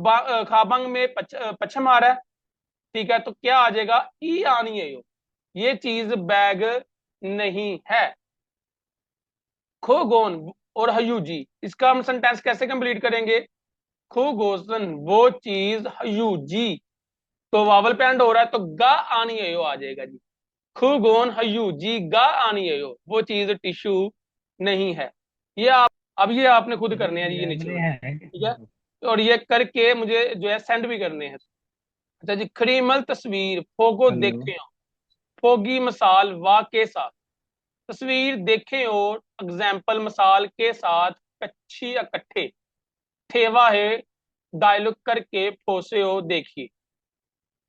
खाबंग में पश्चिम आ रहा है, ठीक है, तो क्या आ जाएगा, ई आनी है ये चीज बैग नहीं है। खोगोन और हयूजी, इसका हम सेंटेंस कैसे कंप्लीट करेंगे? खोगोसन वो चीज हयूजी, तो वावल पे एंड हो रहा है तो गा आनी है आ जाएगा जी। खुगोन हयूजी गा आनी है वो चीज टिश्यू नहीं है। ये आप, अब ये आपने खुद करने हैं जी, ये नीचे वाले, ठीक है। और ये करके मुझे जो है सेंड भी करने हैं। अच्छा जी, खरीमल तस्वीर फोगो हेलो। देखे हो, फोगी मिसाल वा के साथ, तस्वीर देखें और एग्जाम्पल मिसाल के साथ, कच्ची इकट्ठे, ठेवा है डायलॉग करके फोसे हो देखिए।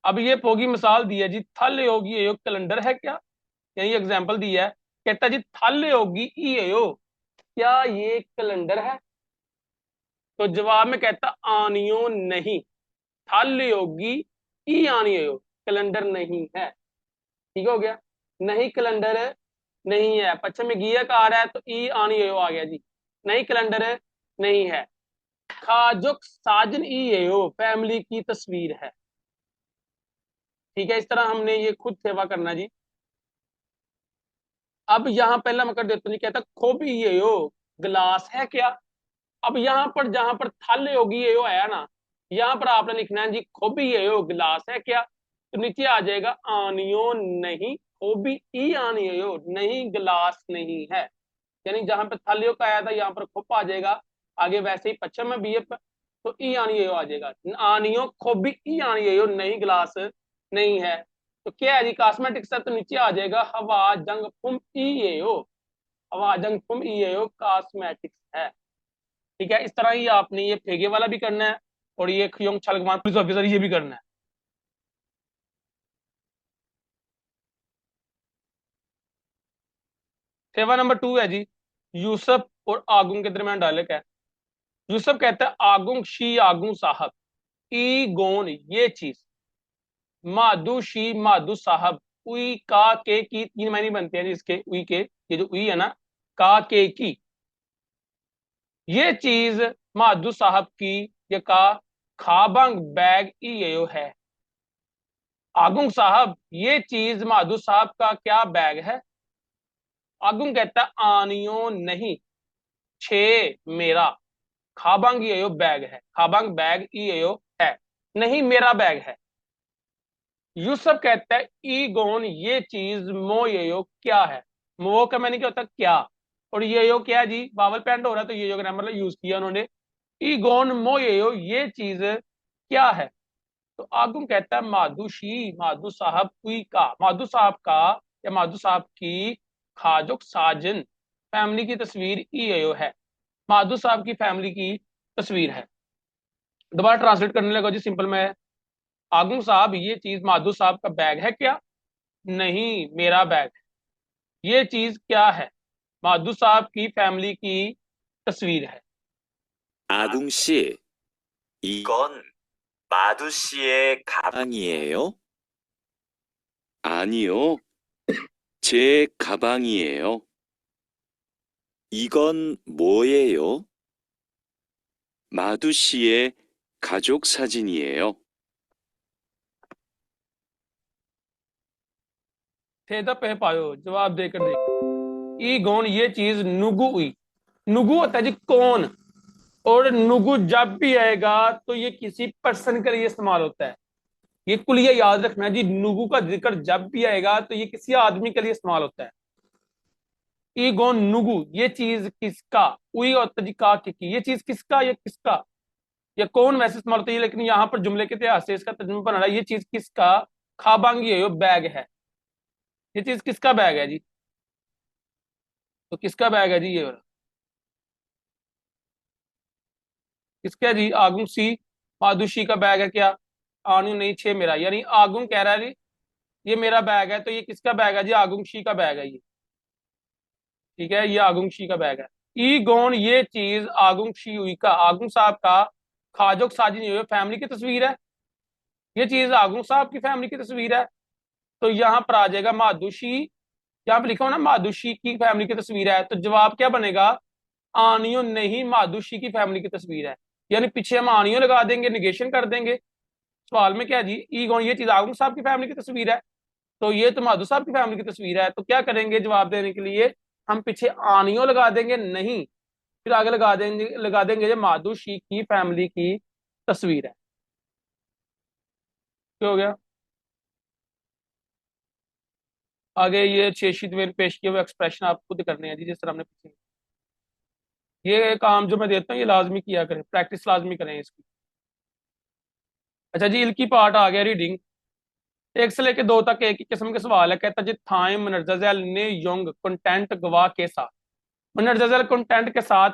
अब ये फोगी मिसाल दी है जी, थल योगी एयो कैलेंडर है क्या, यानी एग्जाम्पल दिया है, कहता जी थल योगी ई एयो, क्या ये कैलेंडर है? तो जवाब में कहता आनियो नहीं, थल योगी ई आनियो, कैलेंडर नहीं है, ठीक हो गया। नहीं कैलेंडर नहीं है, पश्चिम में गिया का आ रहा है तो ई आनी एयो आ गया जी, नहीं कैलेंडर नहीं है। खाजुक साजन ई एयो फैमिली की तस्वीर है, ठीक है। इस तरह हमने ये खुद सेवा करना जी। अब यहाँ पहला मैं कर देता हूँ जी, कहता खोबी ये यो गिलास है क्या। अब यहाँ पर जहां पर थल होगी ये यो आया ना, यहाँ पर आपने लिखना है जी खोबी ये यो गिलास है क्या, तो नीचे आ जाएगा आनियो नहीं, खोबी ई आनियो नहीं गिलास नहीं है। यानी जहां पे थल योग आया था यहाँ पर खोप आ जाएगा, आगे वैसे ही पश्चिम में बी तो ई आनियो आ जाएगा, आनियो खोबी ई आनियो नहीं गिलास नहीं है। तो क्या है जी, कॉस्मेटिक्स है तो नीचे आ जाएगा हवा जंग फुम ई एओ, हवा जंग फुम ई एओ कॉस्मेटिक्स है, ठीक है। इस तरह ही आपने ये फेगे वाला भी करना है और ये खियोंग छलगमान पुलिस ऑफिसर ये भी करना है। सेवा नंबर 2 है जी, यूसुफ और आगुंग के दरमियान डायलॉग है। यूसुफ कहता है आगुंग शी आगू साहब, ई गोन ये चीज, मादुशी मादु साहब, उई का के की तीन मायने बनते हैं जी इसके, उई के, ये जो उई है ना, का के की, ये चीज मादु साहब की, ये का खाबंग बैग यो है। आगुंग साहब ये चीज माधु साहब का क्या बैग है? आगुंग कहता है आनियो नहीं, छे मेरा, खाबंग यो बैग है, खाबंग बैग यो है, नहीं मेरा बैग है। यूसुफ कहता है ई गोन ये चीज मो यो क्या है? मो का मैंने क्या होता है क्या, और ये यो क्या है जी, बावल पेंड हो रहा है तो ये यो ग्रामर यूज किया उन्होंने। ई गोन मो यो ये चीज क्या है? तो आगुम कहता है माधुशी माधु साहब कुई का, माधु साहब का या माधु साहब की खाजुक साजन फैमिली की तस्वीर ईयो है, माधु साहब की फैमिली की तस्वीर है। दोबारा ट्रांसलेट करने लगा जी सिंपल में। आगुम साहब ये चीज माधु साहब का बैग है क्या? नहीं मेरा बैग है। ये चीज क्या है? माधु साहब की फैमिली की तस्वीर है। 아궁 씨, 이건 마두 씨의 가방이에요? 아니요, 제 가방이에요. 이건 뭐예요? 마두 씨의 가족 사진이에요. थे द पे पायो जवाब देकर देख। ई गौन ये चीज नुगु हुई, नुगु होता है जी कौन, और नुगु जब भी आएगा तो ये किसी पर्सन के लिए इस्तेमाल होता है। ये कुलिया याद रखना जी, नुगु का जिक्र जब भी आएगा तो ये किसी आदमी के लिए इस्तेमाल होता है। ई गौन नुगु ये चीज किसका, उई होता है जी का की, ये चीज किसका, ये किसका, या कौन वैसे इस्तेमाल होता है, लेकिन यहाँ पर जुमले के इतिहास से इसका तर्जुमा बना रहा है, ये चीज किसका, खाबांगी है, बैग है, ये चीज किसका बैग है जी, तो किसका बैग है जी ये वाला, किसका जी? आगुन सी मादुशी का बैग है क्या? आनु नहीं छे मेरा, यानी आगुन कह रहा है जी ये मेरा बैग है, तो ये किसका बैग है जी? आगुंशी का बैग है ये, ठीक है, ये आगुंशी का बैग है। ई गौन ये चीज आगुंशी हुई का, आगुंग साहब का खाजोक साजिन हुई फैमिली की तस्वीर है, ये चीज आगुंग साहब की फैमिली की तस्वीर है, तो यहाँ पर आ जाएगा मादुशी, यहाँ पे लिखा हो ना मादुशी की फैमिली की तस्वीर है, तो जवाब क्या बनेगा? आनियो नहीं मादुशी की फैमिली की तस्वीर है, यानी पीछे हम आनियो लगा देंगे, निगेशन कर देंगे। सवाल में क्या है जी, ई गौन ये चीज आगुंग साहब की फैमिली की तस्वीर है, तो ये तो माधु साहब की फैमिली की तस्वीर है, तो क्या करेंगे जवाब देने के लिए? हम पीछे आनियो लगा देंगे नहीं, फिर आगे लगा देंगे जो माधुशी की फैमिली की तस्वीर है। क्या हो गया? आगे ये 6 शीट में पेश किए हुए एक्सप्रेशन आप खुद करने हैं जी, जिस तरह हमने पीछे, ये काम जो मैं देता हूँ ये लाजमी किया करें, प्रैक्टिस लाजमी करें इसकी। अच्छा जी, इल की पार्ट आ गया रीडिंग, एक से लेके दो तक एक ही किस्म के सवाल है। कहता जी थाइम मनरजल ने योंग कंटेंट गवाह के साथ, मनरजल कंटेंट के साथ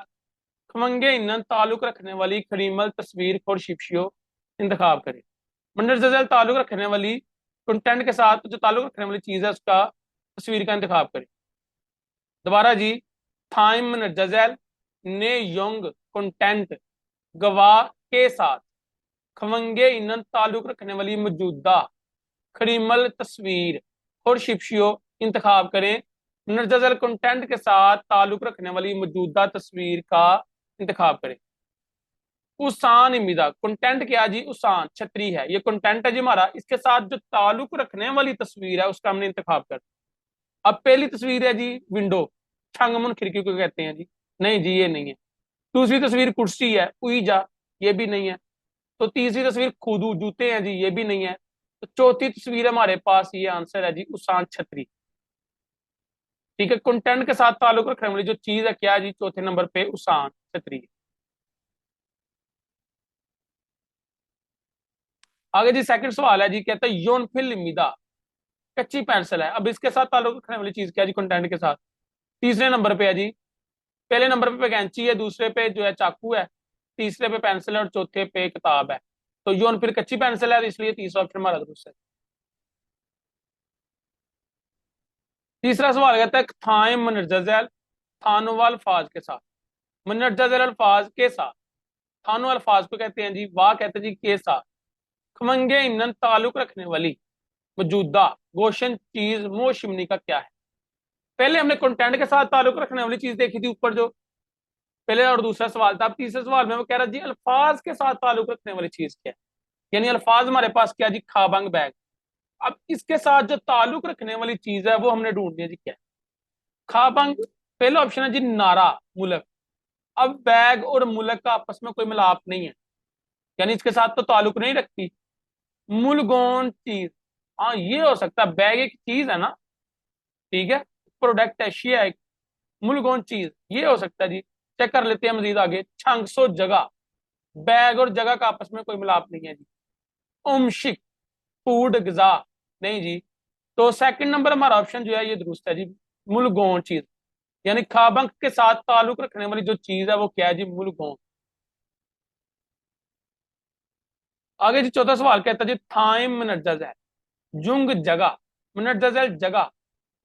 खमंगे ईंधन ताल्लुक रखने वाली खरीमल तस्वीर और शिप्शियो इंतखाब करें। मनरजल ताल्लुक रखने वाली कंटेंट के साथ जो ताल्लुक रखने वाली चीज है उसका तस्वीर का इंतखाब करें। दोबारा जी, थाइम मनरजल ने योंग कंटेंट गवाह के साथ खमंगे ईंधन ताल्लुक रखने वाली मौजूदा खरीमल तस्वीर और शिप्शियो इंतखाब करें। नरजल कंटेंट के साथ ताल्लुक रखने वाली मौजूदा तस्वीर का इंतखाब करें। उसान इमिदा, कंटेंट क्या जी? उसान छतरी है, ये कंटेंट है जी हमारा, इसके साथ जो ताल्लुक रखने वाली तस्वीर है उसका हमने इंतखाब कर। अब पहली तस्वीर है जी विंडो, छंगमुन खिड़की को कहते हैं जी, नहीं जी ये नहीं है। दूसरी तस्वीर कुर्सी है, उईजा, ये भी नहीं है। तो तीसरी तस्वीर खुदू जूते हैं जी, ये भी नहीं है। तो चौथी तस्वीर हमारे पास ये आंसर है जी उसान छतरी, ठीक है। कंटेंट के साथ ताल्लुक रखने वाली जो चीज है क्या है जी? चौथे नंबर पे उसान छतरी। आगे जी सेकंड सवाल है जी, कहता है योन फिल मिदा, कच्ची पेंसिल है। अब इसके साथ ताल्लुक रखने वाली चीज क्या है जी? कंटेंट के साथ। तीसरे नंबर पे है जी, पहले नंबर पे कैंची है, दूसरे पे जो है चाकू है, तीसरे पे पेंसिल है और चौथे पे किताब है। तो योन फिर कच्ची पेंसिल है, इसलिए तीसरा ऑप्शन हमारा दुरुस्त है। तीसरा सवाल कहता है थाए मनरजल थानो अल्फाज के साथ, मनरजल अल्फाज के साथ, थानो अल्फाज को कहते हैं जी, वाह कहते हैं जी के साथ, खमंगे ईंधन ताल्लुक रखने वाली मौजूदा गोशन चीज मोशिमनी का क्या है। पहले हमने कंटेंट के साथ ताल्लुक रखने वाली चीज देखी थी ऊपर, जो पहले और दूसरा सवाल था। अब तीसरे सवाल में वो कह रहा जी अल्फाज के साथ ताल्लुक रखने वाली चीज क्या है, यानी अल्फाज हमारे पास क्या जी, खाबंग बैग। अब इसके साथ जो ताल्लुक रखने वाली चीज है वो हमने ढूंढनी है जी क्या है। खाबंग, पहला ऑप्शन है जी नारा, मुलक। अब बैग और मुलक का आपस में कोई मिलाप नहीं है, यानी इसके साथ तो ताल्लुक नहीं रखती। मुलगोन चीज, हाँ ये हो सकता है, बैग एक चीज है ना, ठीक है, प्रोडक्ट है, शिया है। मुलगोन चीज ये हो सकता है जी। चेक कर लेते हैं मजीद आगे। छंगसो जगह, बैग और जगह का आपस में कोई मिलाप नहीं है जी। उमशिक, फूड गजा, नहीं जी। तो सेकंड नंबर हमारा ऑप्शन जो है ये दुरुस्त है जी, मुलगोन चीज, यानी खाबंक के साथ ताल्लुक रखने वाली जो चीज है वो क्या है जी, मुलगोन। आगे जी चौथा सवाल कहता है जी थाइम मनजज है, जुंग जगह, मनजज है जगह,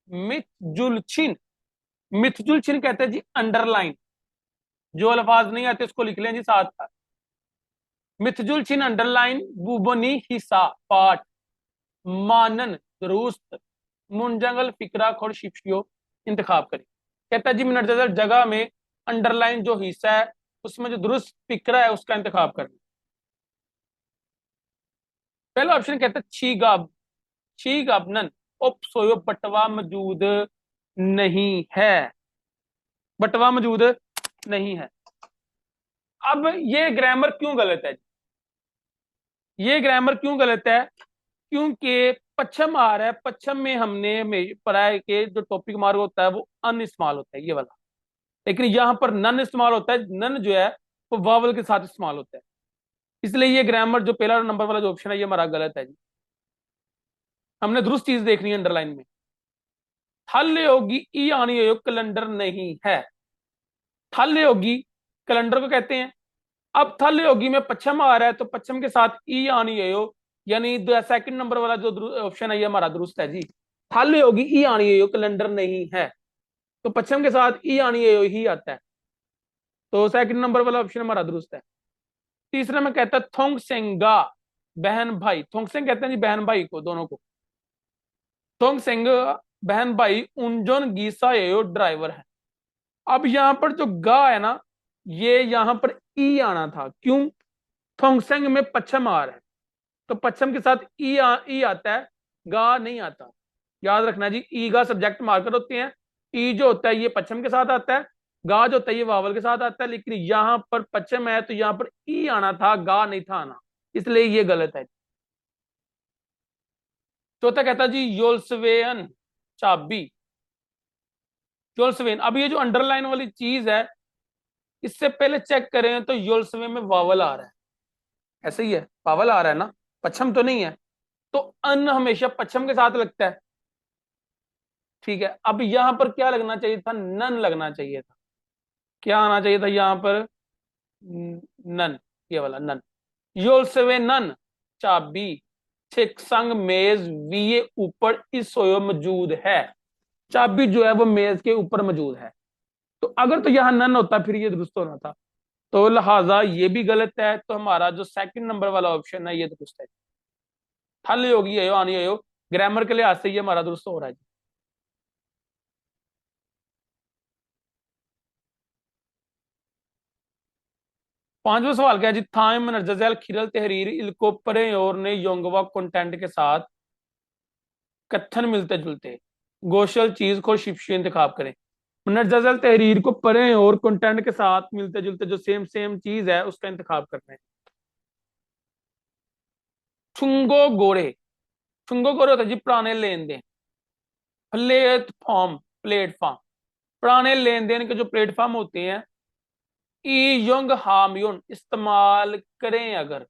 मिथजुलछिन। मिथजुलछिन कहते हैं जी अंडरलाइन, जो अल्फाज नहीं आते उसको लिख लें जी साथ। मिथजुलछिन अंडरलाइन, बुबनी हिस्सा पाठ, मानन दुरुस्त, मुंजंगल फिक्रा खोर शिप्शियो इंतखाब करें। कहता है जी मनजज जगह में अंडरलाइन जो हिस्सा है उसमें जो दुरुस्त फिक्रा है उसका इंतखाब करना। पहला ऑप्शन कहता है छीगाब, छीगाबनन उपसोयो बटवा मौजूद नहीं है, बटवा मौजूद नहीं है। अब ये ग्रामर क्यों गलत है, ये ग्रामर क्यों गलत है, क्योंकि पश्चिम आ रहा है, पश्चिम में हमने पढ़ा है कि जो टॉपिक मार्क होता है वो अन इस्तेमाल होता है, ये वाला। लेकिन यहां पर नन इस्तेमाल होता है, नन जो है वो वावल के साथ इस्तेमाल होता है। इसलिए ये ग्रामर जो पहला नंबर वाला जो ऑप्शन है ये हमारा गलत है जी। हमने दुरुस्त चीज देखनी है अंडरलाइन में। थल होगी ई आनी हो, कैलेंडर नहीं है। थल योगी कैलेंडर को कहते हैं। अब थल योगी में पश्चिम आ रहा है तो पश्चिम के साथ ई आनी है, यानी सेकंड नंबर वाला जो ऑप्शन है ये हमारा दुरुस्त है जी। थल योगी ई आनी है, कैलेंडर नहीं है, तो पश्चिम के साथ ई आनी है ही आता है, तो सेकंड नंबर वाला ऑप्शन हमारा दुरुस्त है। तीसरा में कहता है थोंग सेंगा, बहन भाई। थोंग सेंग कहते हैं जी बहन भाई को, दोनों को। थोंग सेंग बहन भाई, उनजोन गीसा यो ड्राइवर है। अब यहां पर जो गा है ना, ये यहां पर ई आना था, क्यों, थोंगसेंग में पश्चिम आ रहा है तो पश्चिम के साथ ई आता है, गा नहीं आता। याद रखना जी, ई गा सब्जेक्ट मार्कर होते हैं। ई जो होता है ये पश्चिम के साथ आता है, गा जो होता है ये वावल के साथ आता है, लेकिन यहां पर पश्चिम है तो यहां पर ई आना था, गा नहीं था आना, इसलिए ये गलत है। चौथा कहता जी योल्सवेन चाबी, योल्सवेन। अब ये जो अंडरलाइन वाली चीज है, इससे पहले चेक करें तो योल्सवे में वावल आ रहा है, ऐसे ही है, वावल आ रहा है ना, पश्चिम तो नहीं है, तो अन हमेशा पश्चिम के साथ लगता है, ठीक है। अब यहां पर क्या लगना चाहिए था, नन लगना चाहिए था। क्या आना चाहिए था यहां पर, नन, ये वाला नन। योलसवे नन चाबी, छिक संग मेज वीए ऊपर इस सोयो मौजूद है। चाबी जो है वो मेज के ऊपर मौजूद है, तो अगर तो यहां नन होता फिर ये दुरुस्त होना था, तो लिहाजा ये भी गलत है, तो हमारा जो सेकंड नंबर वाला ऑप्शन है ये दुरुस्त है। थल होगी है आनी है, ग्रामर के लिहाज से ये हमारा दुरुस्त हो रहा है। पांचवा सवाल क्या है जी, थाइम नजल खिरल तहरीर इल्को परे और ने योंगवा कंटेंट के साथ कथन मिलते जुलते गोशल चीज को शिप्शी इंतखाब करें। नजल तहरीर को परे और कंटेंट के साथ मिलते जुलते जो सेम सेम चीज है उसका इंतखाब करना है। छुंगो गोरे, छुंगो गोरे होता है जी पुराने लेन देन। प्लेटफॉर्म, प्लेटफॉर्म, पुराने लेन देन के जो प्लेटफॉर्म होते हैं, ई योंग हाम योन इस्तेमाल करें अगर,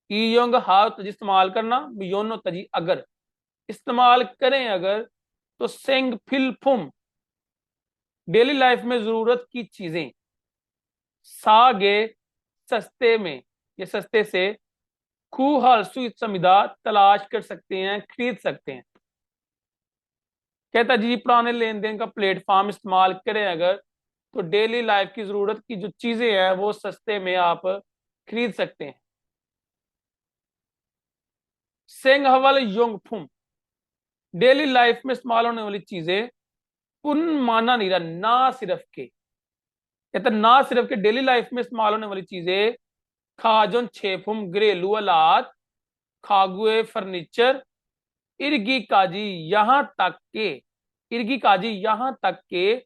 ई योंग हा होता जी इस्तेमाल करना, योन होता जी अगर, इस्तेमाल करें अगर, तो सेंग फिल फुम डेली लाइफ में जरूरत की चीजें, सागे सस्ते में, ये सस्ते से, खू हालसू समिदा तलाश कर सकते हैं, खरीद सकते हैं। कहता जी पुराने लेन देन का प्लेटफॉर्म इस्तेमाल करें अगर, तो डेली लाइफ की जरूरत की जो चीजें हैं वो सस्ते में आप खरीद सकते हैं। सेंग हवल योंगफुम, डेली लाइफ में इस्तेमाल होने वाली चीजें। पुन माना नहीं रहा, ना सिर्फ के, कहता ना सिर्फ के डेली लाइफ में इस्तेमाल होने वाली चीजें। खाजोन छेफुम घरेलू आलात, खागुए फर्नीचर, इर्गी काजी यहां तक के, इर्गी काजी यहां तक के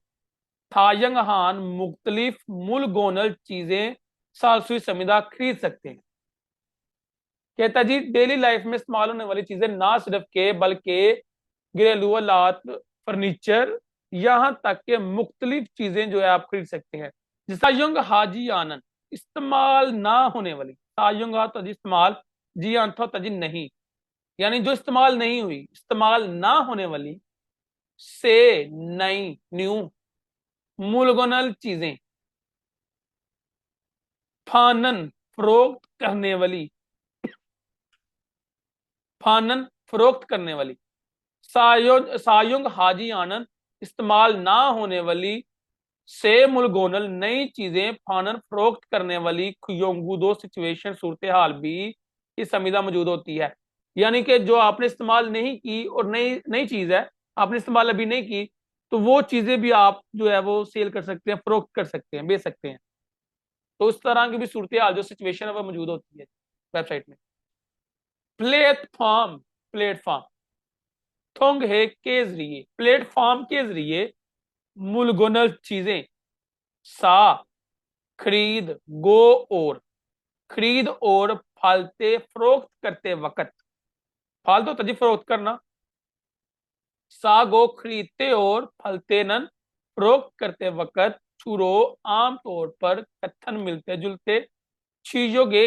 थायंग हान मुख्तलिफ मुलगोनल चीजें सालसुई समिदा खरीद सकते हैं। कहता जी डेली लाइफ में इस्तेमाल होने वाली चीजें ना सिर्फ के बल्कि घरेलू आलात, फर्नीचर, यहां तक के मुख्तलिफ चीजें जो है आप खरीद सकते हैं। सायुंग हाजी आनंद, इस्तेमाल ना होने वाली, सायुंग हा तजी इस्तेमाल, जी आंथो तजी नहीं, यानी जो इस्तेमाल नहीं हुई, इस्तेमाल ना होने वाली, से नई न्यू मुलगोनल चीजें, फानन फरोख्त करने वाली, फानन फरोख्त करने वाली। सायुंग हाजी आनंद, इस्तेमाल ना होने वाली, से मुलगोनल नई चीजें फानन फरोख्त करने वाली खुयोंगू दो सिचुएशन सूरत हाल भी इस संविदा मौजूद होती है। यानी कि जो आपने इस्तेमाल नहीं की और नई नई चीज है, आपने इस्तेमाल अभी नहीं की, तो वो चीजें भी आप जो है वो सेल कर सकते हैं, फरोख्त कर सकते हैं, बेच सकते हैं। तो उस तरह की भी सूरत हाल जो सिचुएशन है वो मौजूद होती है वेबसाइट में। प्लेटफॉर्म, प्लेटफॉर्म थोंग है के जरिए, प्लेटफॉर्म के जरिए मुलगुनल चीजें, सा खरीद, गो और, खरीद और फालते फरोख्त करते वक्त, फालतू तजी फरोख्त करना, सा गो खरीदते और फलते नन फरोख्त करते वक्त छुरो आमतौर पर कथन मिलते जुलते चीजों के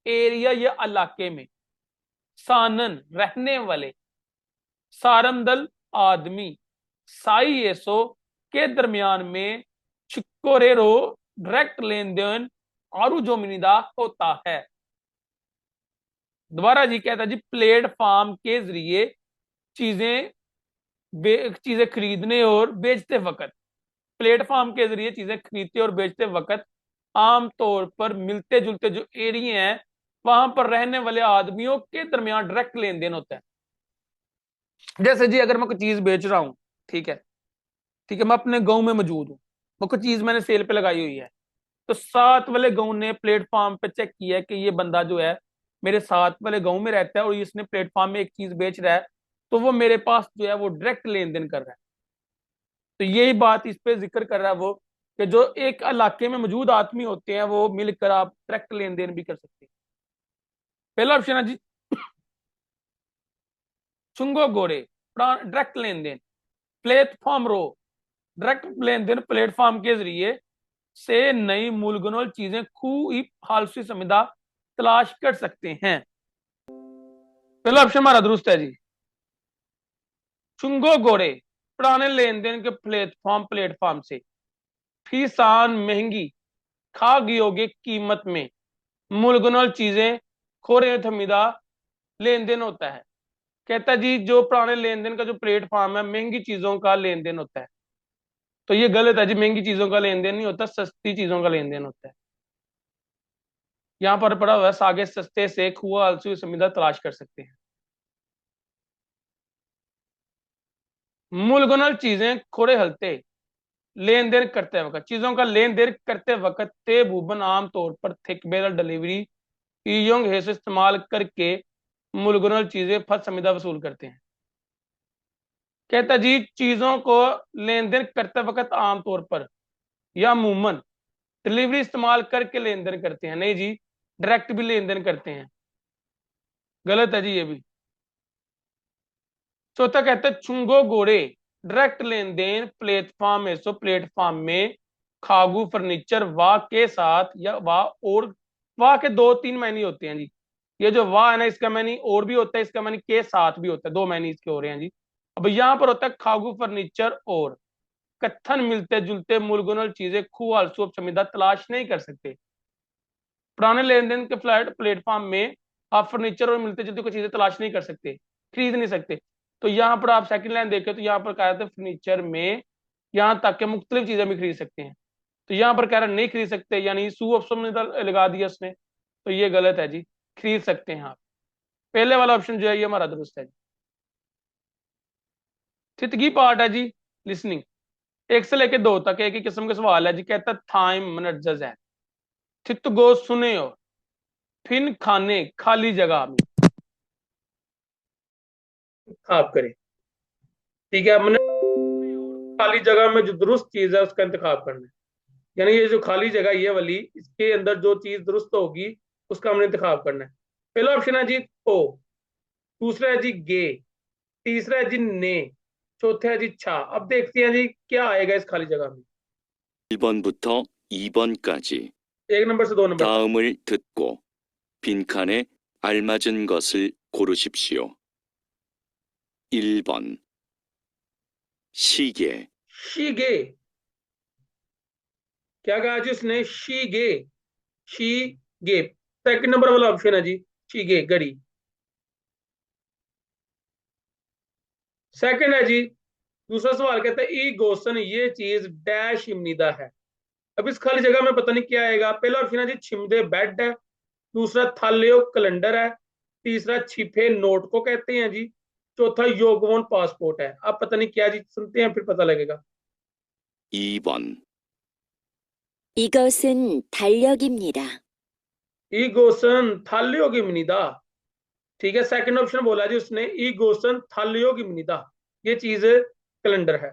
एरिया या इलाके में, सानन रहने वाले, सारमदल आदमी, साई एसो के दरमियान में छिकोरेरो डायरेक्ट लेन देन आरू जोमिनिदा होता है। दोबारा जी कहता जी प्लेटफॉर्म के जरिए चीजें चीजें खरीदने और बेचते वक्त, प्लेटफॉर्म के जरिए चीजें खरीदते और बेचते वक्त आमतौर पर मिलते जुलते जो एरिया हैं वहां पर रहने वाले आदमियों के दरमियान डायरेक्ट लेन देन होता है। जैसे जी अगर मैं कोई चीज बेच रहा हूं, ठीक है, ठीक है, मैं अपने गांव में मौजूद हूँ, वो कोई चीज मैंने सेल पे लगाई हुई है, तो साथ वाले गांव ने प्लेटफॉर्म पे चेक किया कि ये बंदा जो है मेरे साथ वाले गांव में रहता है और इसने प्लेटफॉर्म में एक चीज बेच रहा है, तो वो मेरे पास जो है वो डायरेक्ट लेन देन कर रहा है। तो यही बात इस पे जिक्र कर रहा है वो, कि जो एक इलाके में मौजूद आदमी होते हैं वो मिलकर आप डायरेक्ट लेन देन भी कर सकते हैं। पहला ऑप्शन है जी चुंगो गोरे, डायरेक्ट लेन देन। प्लेटफॉर्म रो, डायरेक्ट लेन देन प्लेटफॉर्म के जरिए से नई मूलगुनोल चीजें खूब फालसी संविदा तलाश कर सकते हैं। पहला ऑप्शन हमारा दुरुस्त है जी। चुंगो गोरे पुराने लेन देन के प्लेटफॉर्म, प्लेटफॉर्म से फीसान महंगी खाग योगिक कीमत में मुलगुनल चीजें खोरे थमिदा लेन देन होता है। कहता जी जो पुराने लेन देन का जो प्लेटफॉर्म है, महंगी चीजों का लेन देन होता है। तो ये गलत है जी, महंगी चीजों का लेन देन नहीं होता, सस्ती चीजों का लेन देन होता है। यहां पर पड़ा हुआ है सागे सस्ते से खुआ आलसू संविदा तलाश कर सकते हैं। मुलगुनल चीजें खोरे हलते लेन देन करते वक्त, चीजों का लेन देन करते वक्त ते भूबन आमतौर पर थिक बेरल डिलीवरी ईयोंग है से इस्तेमाल करके मुलगुनल चीजें फर्स्ट संविदा वसूल करते हैं। कहता जी चीजों को लेन देन करते वक्त आमतौर पर या अमूमन डिलीवरी इस्तेमाल करके लेन देन करते हैं, नहीं जी डायरेक्ट भी लेन देन करते हैं। गलत है जी ये भी। चौथा कहता है चुंगो गोरे डायरेक्ट लेन देन प्लेटफॉर्म है, सो प्लेटफॉर्म में खागू फर्नीचर वाह के साथ या वाह और, वाह के दो तीन मैनी होते हैं जी। ये जो वाह है ना इसका मैनी और भी होता है, इसका मैनी के साथ भी होता है, दो मैनी इसके हो रहे हैं जी। अब यहाँ पर होता है खागू फर्नीचर और कत्थन मिलते जुलते मुलगुनल चीजें खूह आलसू समिदा तलाश नहीं कर सकते। पुराने लेन देन के फ्लैट प्लेटफॉर्म में आप फर्नीचर और मिलते जुलते कोई चीजें तलाश नहीं कर सकते, खरीद नहीं सकते। तो यहाँ पर आप सेकंड लाइन देखें तो यहाँ पर कहा था फर्नीचर में यहाँ तक के मुख्तलिफ चीजें भी खरीद सकते हैं, तो यहाँ पर कह रहा नहीं खरीद सकते, यानी सू ऑप्शन में लगा दिया उसने, तो ये गलत है जी, खरीद सकते हैं आप। पहले वाला ऑप्शन जो है ये हमारा दुरुस्त है। थितगी पार्ट है जी, लिसनिंग। एक से लेके दो तक एक ही किस्म के सवाल है जी। कहता है थाइम मनर्जज है, थित गो सुने हो, फिन खाने खाली जगह में इंतखाब करें। ठीक है, हमने खाली जगह में जो दुरुस्त चीज है उसका इंतखाब करना है। यानी ये जो खाली जगह ये वाली, इसके अंदर जो चीज दुरुस्त होगी उसका हमने इंतखाब करना है। पहला ऑप्शन है जी ओ, दूसरा है जी गे, तीसरा है जी ने, चौथा है जी छा। अब देखते हैं जी क्या आएगा इस खाली जगह में। 1번부터 2번까지 1 नंबर से 2 नंबर तक। 다음을 듣고 빈칸에 알맞은 것을 고르십시오. 1번 시계, शीगे, क्या कहा जी उसने? शीगे, शीगे। सेकंड नंबर वाला ऑप्शन है जी शीगे, घड़ी। सेकंड है जी, दूसरा सवाल कहता है ई गोसन ये चीज डैश इमनीदा है। अब इस खाली जगह में पता नहीं क्या आएगा। पहला ऑप्शन है जी छिमदे बेड है, दूसरा थालियो कैलेंडर है, तीसरा छिपे नोट को कहते हैं जी, चौथा योगवोन पासपोर्ट है। अब पता नहीं क्या जी, सुनते हैं फिर पता लगेगा। 2번 이것은 달력입니다. ई गोसन थालियो की मनीदा। ठीक है, सेकंड ऑप्शन बोला जी उसने ई गोसन थालियो की मनीदा, ये चीज कैलेंडर है।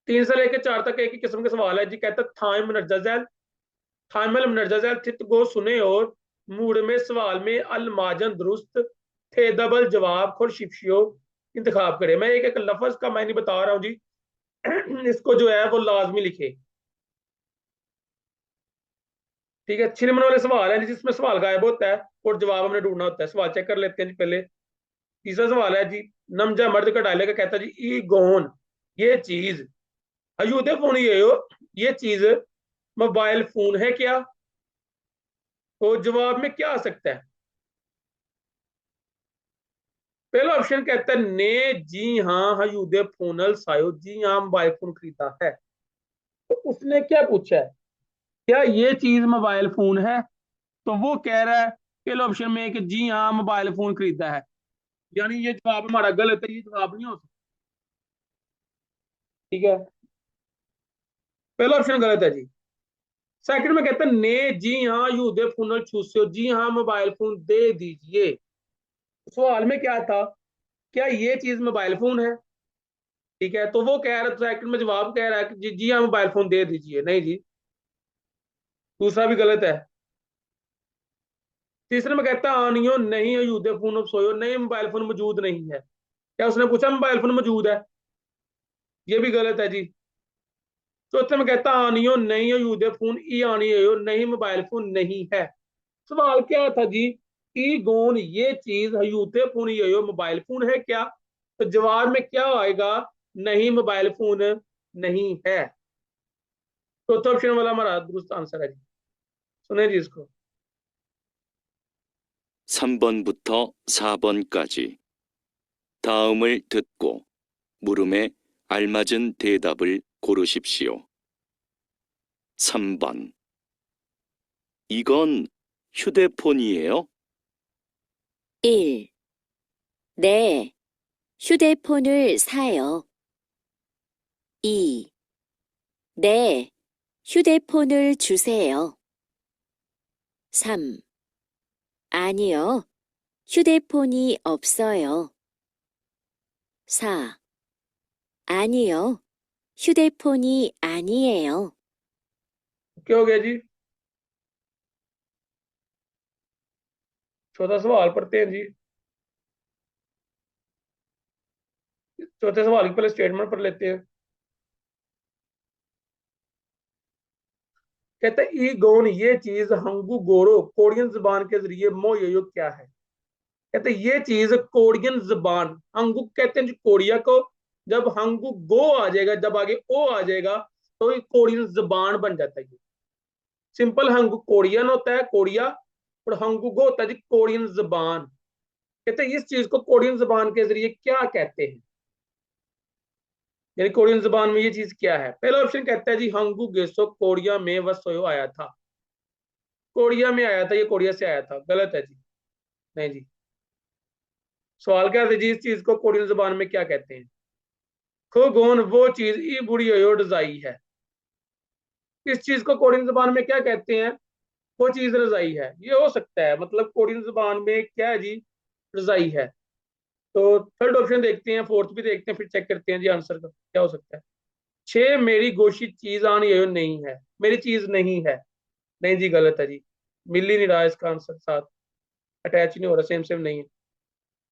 तीन से लेकर चार तक एक ही किस्म के सवाल है जी। कहता है थाइम नर्जल, थाइमल नर्जल थित गो सुने और मूड में सवाल में अलमाजन दुरुस्त थे दबल जवाब खुर शिप्शियो इंतखाब करे। मैं एक एक लफ्ज का मैं नहीं बता रहा हूं जी, इसको जो है वो लाजमी लिखे। ठीक है, 6 नंबर वाले सवाल है जिसमें सवाल गायब होता है और जवाब हमने ढूंढना होता है। सवाल चेक कर लेते हैं जी पहले। तीसरा सवाल है जी, नमजा मर्द का डायलॉग कहता है जी ई गोन ये चीज अयूदे फोन ये हो, ये चीज मोबाइल फोन है क्या? तो जवाब में क्या आ सकता है? पहला ऑप्शन कहता है ने, जी हाँ हयूदे फोनल सायो, जी हाँ मोबाइल फोन खरीदा है। तो उसने क्या पूछा है, क्या ये चीज मोबाइल फोन है? तो वो कह रहा है पहले ऑप्शन में कि जी हाँ मोबाइल फोन खरीदा है, यानी ये जवाब हमारा गलत है, ये जवाब नहीं हो सकता। ठीक है, पहला ऑप्शन गलत है जी। सेकंड में कहता है ने, जी हाँ यूदे फोनल छूसे, जी हाँ मोबाइल फोन दे दीजिए। सवाल में क्या था, क्या ये चीज मोबाइल फोन है? ठीक है, तो वो कह रहा है, सेकंड में जवाब कह रहा है कि जी जी हाँ मोबाइल फोन दे दीजिए। नहीं जी, दूसरा भी गलत है। तीसरे में कहता है आनियो नहीं यूदे फोन सोयो, नहीं मोबाइल फोन मौजूद नहीं है। क्या उसने पूछा मोबाइल फोन मौजूद है? ये भी गलत है जी। चौथे में कहता आनियो नहीं यूदे फोन ई आनियो नहीं मोबाइल फोन नहीं है। सवाल क्या था जी, ई गोन ये चीज यूते फोन यो मोबाइल फोन है क्या? तो जवाब में क्या आएगा? नहीं मोबाइल फोन नहीं है। चौथा ऑप्शन वाला हमारा दुरुस्त आंसर है जी। सुने जी इसको। 3번부터 4번까지 다음을 듣고 물음에 알맞은 대답을 고르십시오. 3번 이건 휴대폰이에요? 1. 네, 휴대폰을 사요. 2. 네, 휴대폰을 주세요. 3. 아니요, 휴대폰이 없어요. 4. 아니요, 휴대폰이 아니에요. क्या हो गया जी? चौथा सवाल पढ़ते हैं जी। चौथे सवाल की पहले स्टेटमेंट पढ़ लेते हैं। कहता है ई गौन ये चीज हंगू गोरो कोरियन जबान के जरिए मोयो क्या है? कहते हैं ये चीज कोरियन जबान, हंगू कहते हैं जी कोरिया को, जब हंगू गो आ जाएगा, जब आगे ओ आ जाएगा तो ये कोरियन जबान बन जाता है। ये सिंपल हंगू कोरियन होता है, कोरिया, और हंगू गो होता है जी कोरियन जबान। कहते हैं इस चीज को कोरियन जबान के जरिए क्या कहते हैं, यानी कोरियन जुबान में ये चीज क्या है? पहला ऑप्शन कहता है जी हंगू गेसो कोरिया में वसोयो आया था। कोरिया में आया था, ये कोरिया से आया था, गलत है जी। नहीं जी। सवाल क्या था जी, इस चीज को कोरियन जुबान में क्या कहते हैं? खोगोन वो चीज ई बुरी रजाई है। इस चीज को कोरियन जुबान में क्या कहते हैं? वो चीज रजाई है, ये हो सकता है, मतलब कोरियन जुबान में क्या है जी? रजाई है। तो थर्ड ऑप्शन देखते हैं, फोर्थ भी देखते हैं, फिर चेक करते हैं जी आंसर का क्या हो सकता है। छह मेरी गोशी चीज आनी है नहीं है, मेरी चीज नहीं है। नहीं जी, गलत है जी। मिल ही नहीं रहा इसका आंसर, साथ अटैच नहीं हो रहा, सेम सेम नहीं है।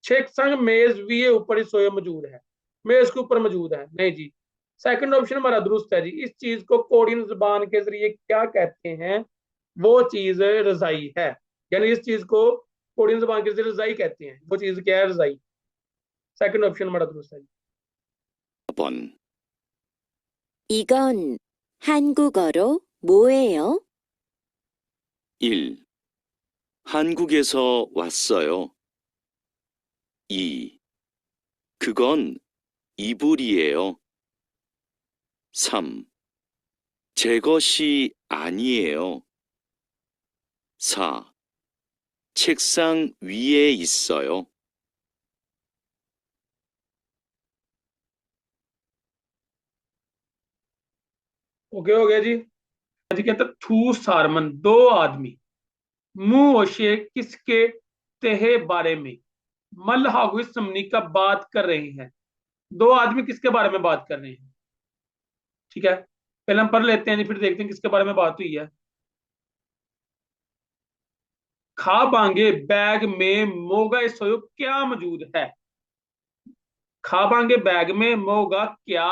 छह संग मेज भी ये ऊपर ही सोए मौजूद है, मेज के ऊपर मौजूद है। नहीं जी। सेकंड ऑप्शन हमारा दुरुस्त है जी। इस चीज को कोरियन जुबान के जरिए क्या कहते हैं? वो चीज रजाई है। यानी इस चीज को कोरियन जुबान के जरिए रजाई कहते हैं, वो चीज क्या है? रजाई। सेकंड ऑप्शन हमारा दुरुस्त है जी। 4번, 이건 한국어로 뭐예요? 1. 한국에서 왔어요. 2. 그건 이불이에요. 3. 제 것이 아니에요. 4. 책상 위에 있어요. ओके हो गया जी। जी कहता थू सारमन, दो आदमी मुंह ओशे किसके तेहे बारे में मल्हागु समनी का बात कर रहे हैं। दो आदमी किसके बारे में बात कर रहे हैं? ठीक है, पहले हम पढ़ लेते हैं जी, फिर देखते हैं किसके बारे में बात हुई है। खा बांगे बैग में मोगा सोयो क्या मौजूद है? खा बांगे बैग में मोगा क्या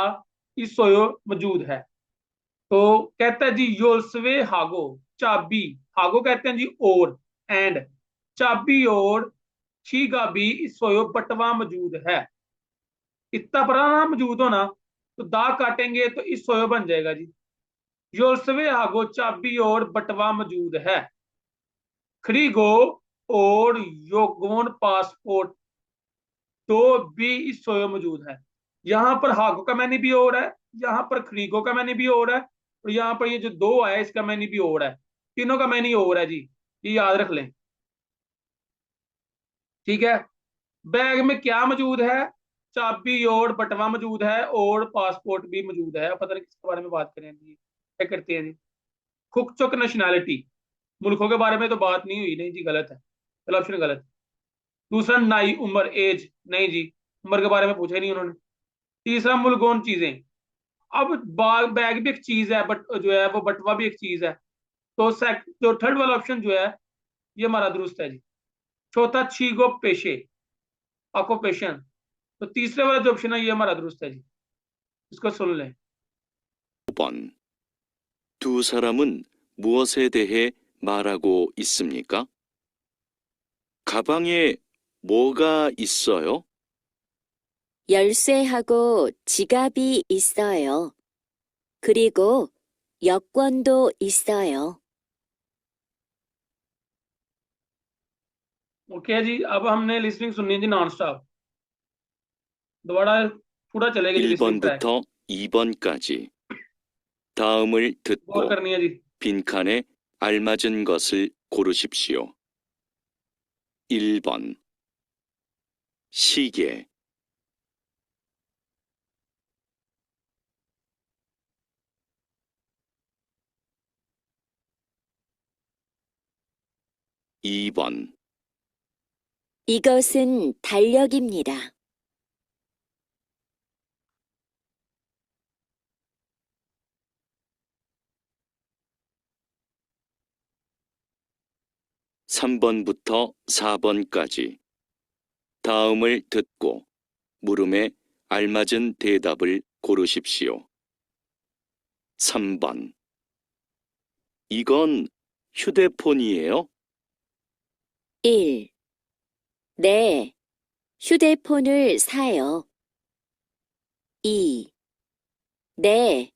सोयो मौजूद है? तो कहता है जी योलसवे हागो, चाबी। हागो कहते हैं जी और, एंड चाबी और छीगा भी सोयो बटवा मौजूद है। इतना पुराना मौजूद हो ना, तो दा काटेंगे तो इस सोयो बन जाएगा जी। योलसवे हागो चाबी और बटवा मौजूद है। खरीगो और योगोन पासपोर्ट तो भी इस सोयो मौजूद है। यहां पर हागो का मैंने भी और है, यहाँ पर खरीगो का मैंने भी और है, और यहाँ पर ये जो दो है इसका मैंने भी और है। तीनों का मैंने और है जी, ये याद रख लें। ठीक है, बैग में क्या मौजूद है? चाबी और बटवा मौजूद है, और पासपोर्ट भी मौजूद है। पता नहीं किसके बारे में बात करें जी, क्या करते हैं जी। खुकचुक नेशनैलिटी, मुल्कों के बारे में तो बात नहीं हुई। नहीं जी, गलत है, पहला ऑप्शन गलत। दूसरा नाई, उम्र, एज। नहीं जी, उम्र के बारे में पूछा ही नहीं उन्होंने। तीसरा मुलगोन, चीजें। अब बैग भी एक चीज है, बट जो है वो बटवा भी एक चीज है। तो जो थर्ड वाला ऑप्शन जो है ये हमारा दुरुस्त है जी। चौथा छीगो पेशे, ऑक्यूपेशन। तो तीसरे वाला जो ऑप्शन है ये हमारा दुरुस्त है जी, इसको सुन लें। 5번. 두 사람은 무엇에 대해 말하고 있습니까? 가방에 뭐가 있어요? 열쇠하고 지갑이 있어요. 그리고 여권도 있어요. ओके जी, अब हमने लिसनिंग सुननी है जी नॉन स्टॉप। दोबारा पूरा चलेगा जी लिसनिंग ट्रैक, 1번부터 2번까지. 다음을 गौर 듣고 करनी है जी। 빈칸에 알맞은 것을 고르십시오. 1번 시계 2번 이것은 달력입니다. 3번부터 4번까지. 다음을 듣고 물음에 알맞은 대답을 고르십시오. 3번 이건 휴대폰이에요? 1. 네, 휴대폰을 사요. 2. 네,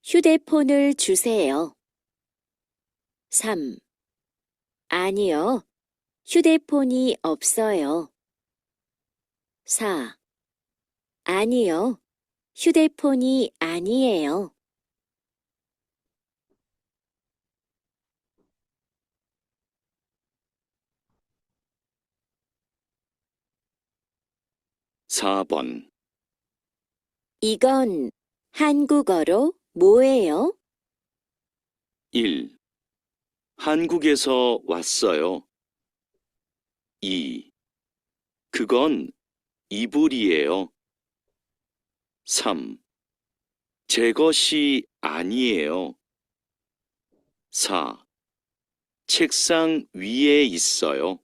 휴대폰을 주세요. 3. 아니요, 휴대폰이 없어요. 4. 아니요, 휴대폰이 아니에요. 4번. 이건 한국어로 뭐예요? 1. 한국에서 왔어요. 2. 그건 이불이에요. 3. 제 것이 아니에요. 4. 책상 위에 있어요.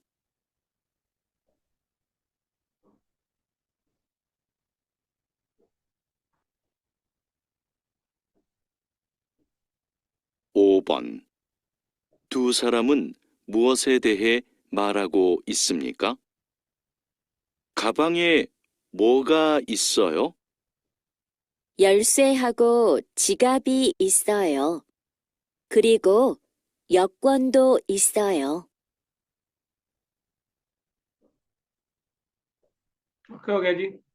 (5번) 두 사람은 무엇에 대해 말하고 있습니까? 가방에 뭐가 있어요? 열쇠하고 지갑이 있어요. 그리고 여권도 있어요. ओके हो गया जी।